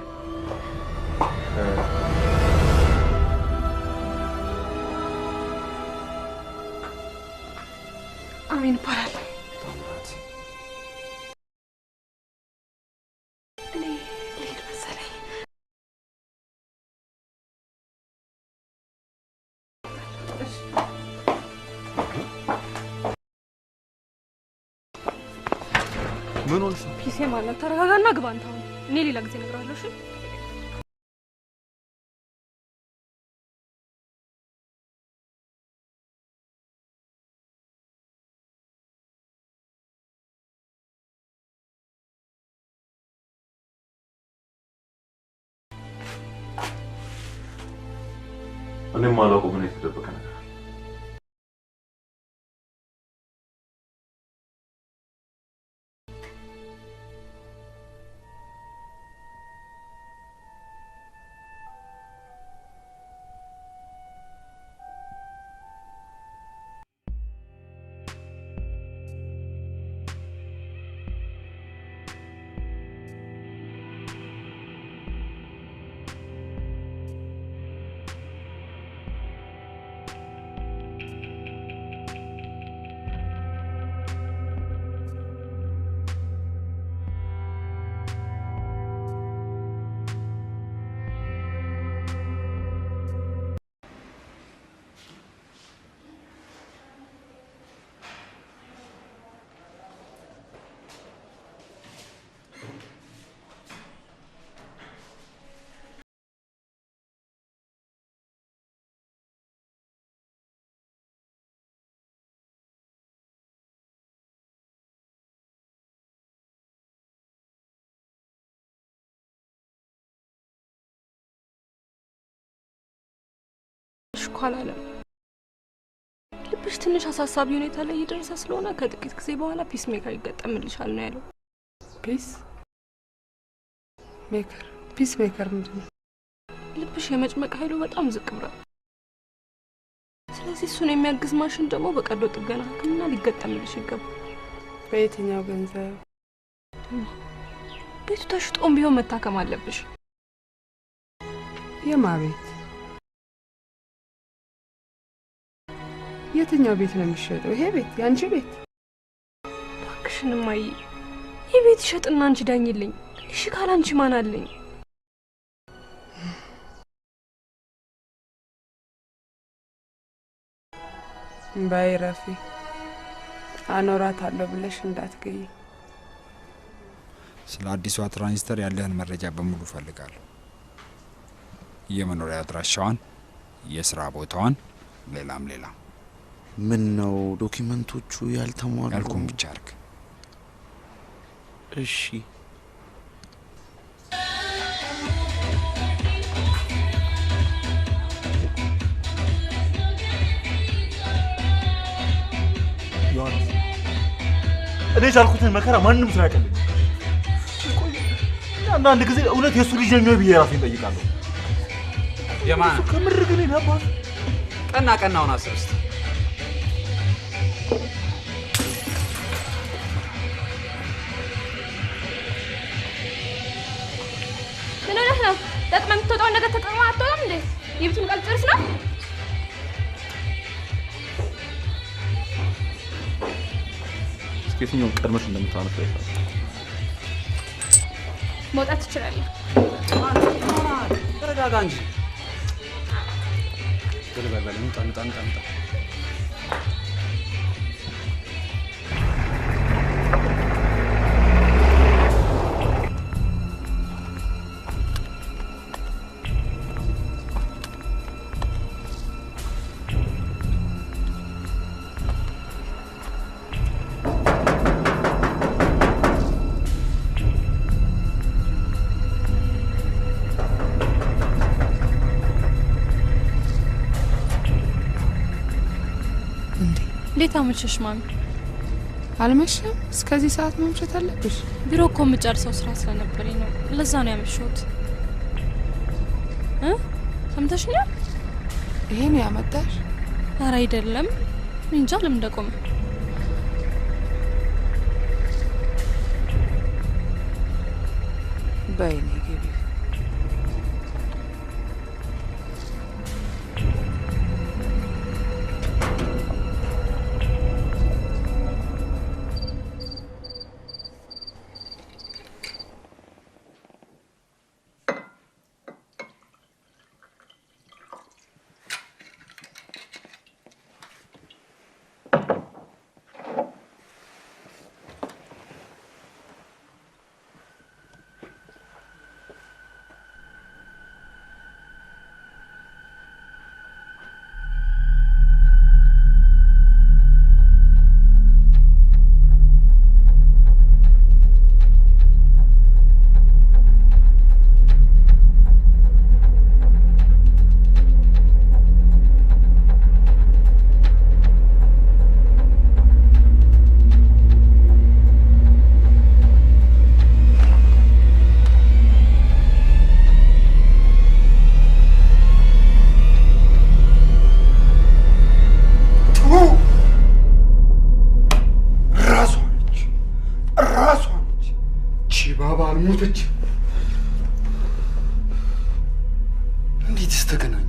አሜን ይባላል።
ምን ሆነሽ ነው?
ፒሴ ማለት ተረጋጋና ግባ አንተ። አሁን እኔ ሌላ ጊዜ እነግርሃለሁ። እሺ
እኔም አላውቀው ምን የተደበቀ ነገር
አላለም። ልብሽ ትንሽ አሳሳቢ ሁኔታ ላይ እየደረሰ ስለሆነ ከጥቂት ጊዜ በኋላ ፒስ ሜከር ይገጠምልሻል ነው ያለው።
ፒስ ሜከር ፒስ ሜከር ምንድን ነው?
ልብሽ የመጭመቅ ኃይሉ በጣም ዝቅ ብሏል። ስለዚህ እሱን የሚያግዝ ማሽን ደግሞ በቀዶ ጥገና ሕክምና ሊገጠምልሽ ይገባል።
በየትኛው ገንዘብ?
ቤቱ ተሽጦም ቢሆን መታከም አለብሽ።
የማ ቤት? የትኛው ቤት ነው የሚሸጠው? ይሄ ቤት? ያንቺ ቤት?
እባክሽን እማዬ፣ ይህ ቤት ይሸጥና አንቺ ዳኝልኝ። እሺ ካላንቺ ማን አለኝ?
ባይረፊ አኖራታለሁ ብለሽ እንዳትገይ።
ስለ አዲሷ ትራንዚስተር ያለህን መረጃ በሙሉ ፈልጋለሁ። የመኖሪያ አድራሻዋን፣ የስራ ቦታዋን፣ ሌላም ሌላ።
ምን ነው ዶክመንቶቹ ያልተሟሉ?
ያልኩን ብቻ አድርግ።
እሺ።
ዮሐንስ፣ እኔ ቻልኩትን መከራ ማንም ሰው ያቀልኝ። አንዳንድ ጊዜ እውነት የእሱ ልጅ ነኝ ብዬ ራሴን እጠይቃለሁ።
የማን
ከምር ግን ነበር?
ቀና ቀናውን አስብ እስቲ።
ምን ሆነህ ነው? ጠቅመህ የምትወጣውን ነገር ተጠቅመህ አትወጣም እንዴ? የቤቱን ቃል ጨርስ ነው።
እስኪ የትኛውን ቀድመሽ እንደምታነሳ ይታል።
መውጣት ትችላለህ።
ተረጋጋ እንጂ። በል እንጣ።
እንዴት አመሸሽ ማሚ?
አልመሸም። እስከዚህ ሰዓት መምሸት አለብሽ?
ቢሮ እኮ የምጨርሰው ስራ ስለነበረኝ ነው። ለዛ ነው ያመሸሁት። ሰምተሽኛል?
ይሄን ያመጣሽ?
ኧረ አይደለም፣ እንጃ ለምን እንደቆመ።
በይኔ ግቢ።
ሞተች። እንዴትስ ተገናኙ?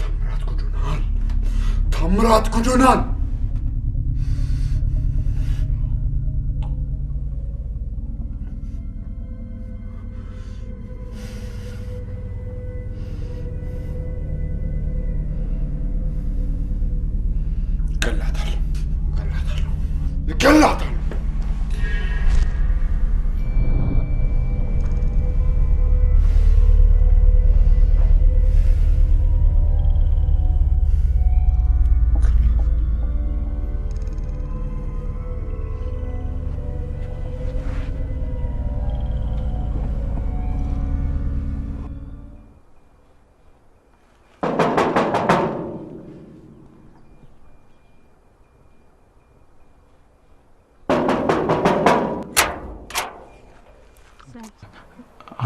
ታምራት ጉዶናል፣ ታምራት ጉዶናል። ገላታል።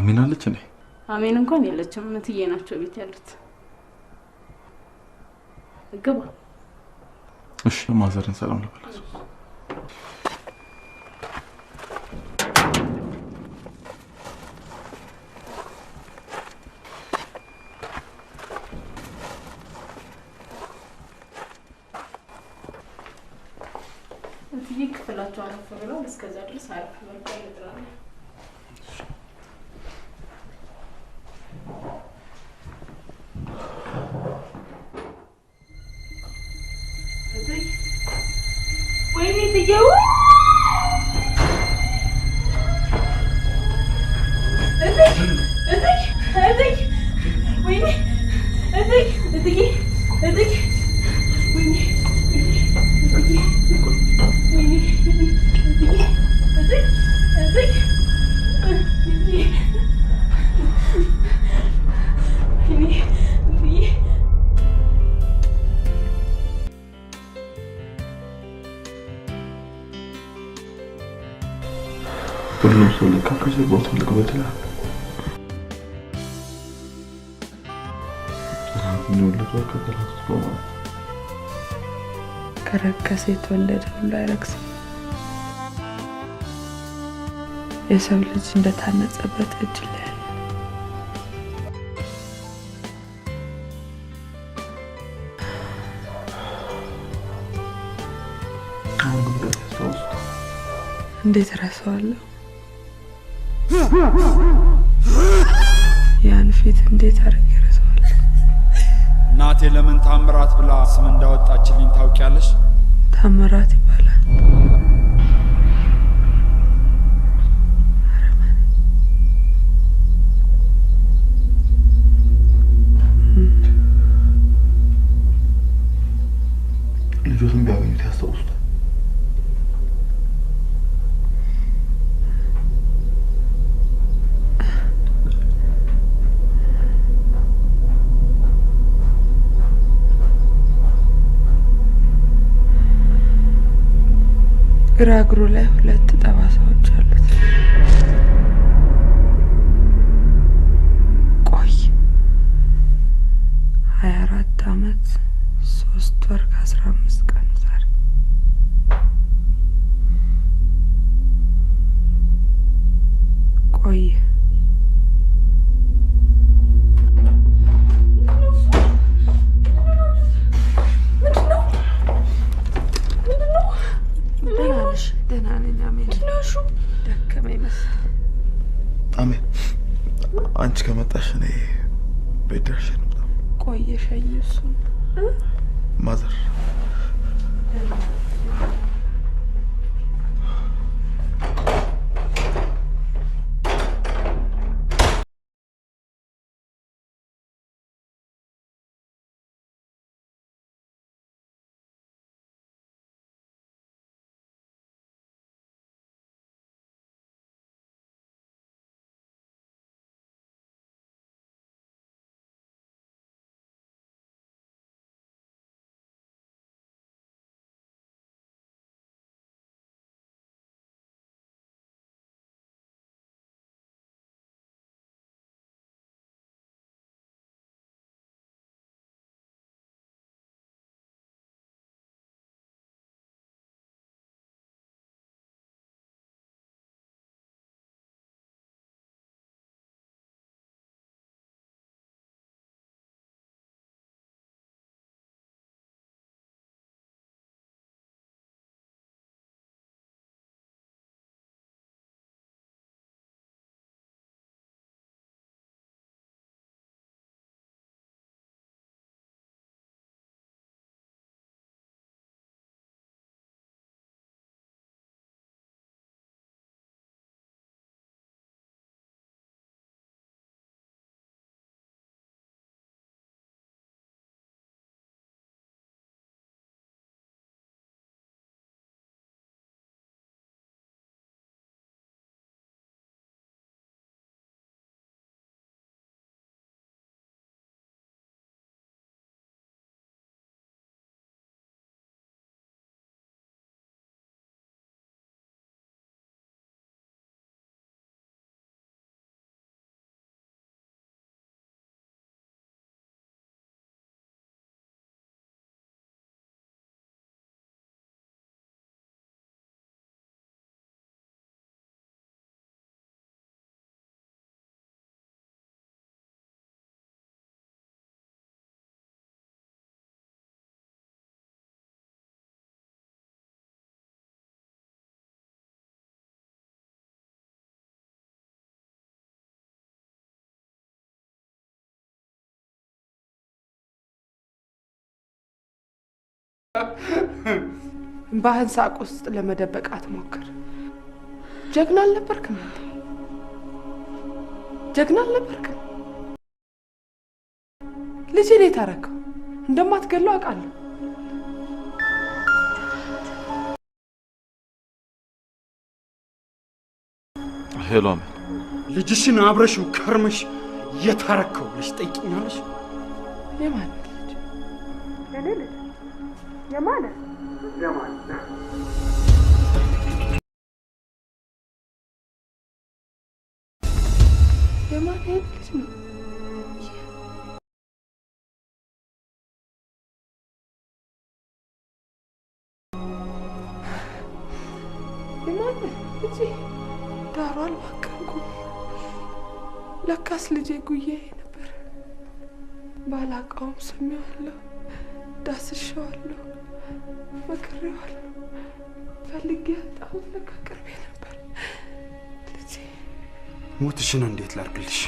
አሜን አለች እንዴ?
አሜን እንኳን የለችም። እትዬ ናቸው ቤት ያሉት። ግባ።
እሺ ማዘርን ሰላም ልበላቸው።
እትዬ ክፍላቸው አረፍ ብለው እስከዛ ድረስ አረፍ ብለው ይጥራሉ።
ወይኔ ትየው
ሁሉም ሰው ለካ ከጀርባው ትልቅ በደል አለ። የሚወለዱ ከበላት በማለት
ከረከሰ የተወለደ ሁሉ አይረክስም። የሰው ልጅ እንደታነጸበት እጅ ላይ እንዴት ረሳዋለሁ? ያን ፊት እንዴት አድርጌ ረሳዋለሁ?
እናቴ ለምን ታምራት ብላ ስም እንዳወጣችልኝ ታውቂያለሽ?
ታምራት ይባላል።
ልጆትን ቢያገኙት ያስታውሱታል?
ግራ እግሩ ላይ 2 ጠባሳዎች አሉት። ቆይ 24 ዓመት 3 ወር ከ15 ቀን ዛሬ ቆይ ደህና ነኝ። አሜን። ደከመኝ መሰለኝ።
አሜን። አንቺ ከመጣሽ እኔ ቤት ደርሼ ነው።
ቆየሽ? እሱን
ማዘር
ባህን ሳቅ ውስጥ ለመደበቅ አትሞክር። ጀግና አልነበርክም አንተ? ጀግና አልነበርክም? ልጄን የታረከው እንደማትገለው አውቃለሁ።
ሄሎ አሜን።
ልጅሽን አብረሽው ከርመሽ የታረከው ብለሽ ጠይቂኛለሽ?
የማን ልጅ?
የኔ ልጅ? የማን?
የማን?
የማን ልጅ ነው? የማን ልጅ? ዳሩ አልባከንኩም። ለካስ ልጄ ጉያዬ ነበር። ባላውቀውም ስሜዋለሁ፣ ዳስሼዋለሁ፣ መክሬዋለሁ። ፈልጌ ያጣሁት ለካ ቅርቤ ነበር። ልጄ
ሞትሽን እንዴት ላድርግልሽ?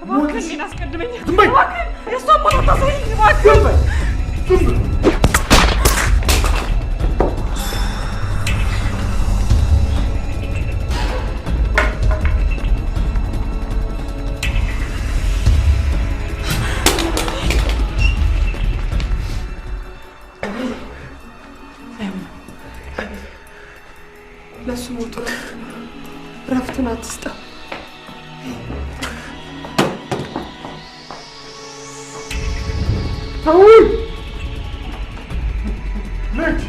እባክህ እኔን አስቀድመኝ።
ዝም በይ!
እባክህ የእሷን ሞት አታሳየኝ። እባክህ
ዝም በይ! ዝም በይ!
ለሱ ሞቱ ረፍትን አትስጠው።
ተውኝ! ልጅ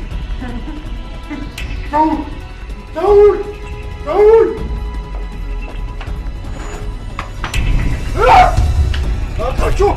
ተውኝ! ተውኝ! ተውኝ! እባካችሁ!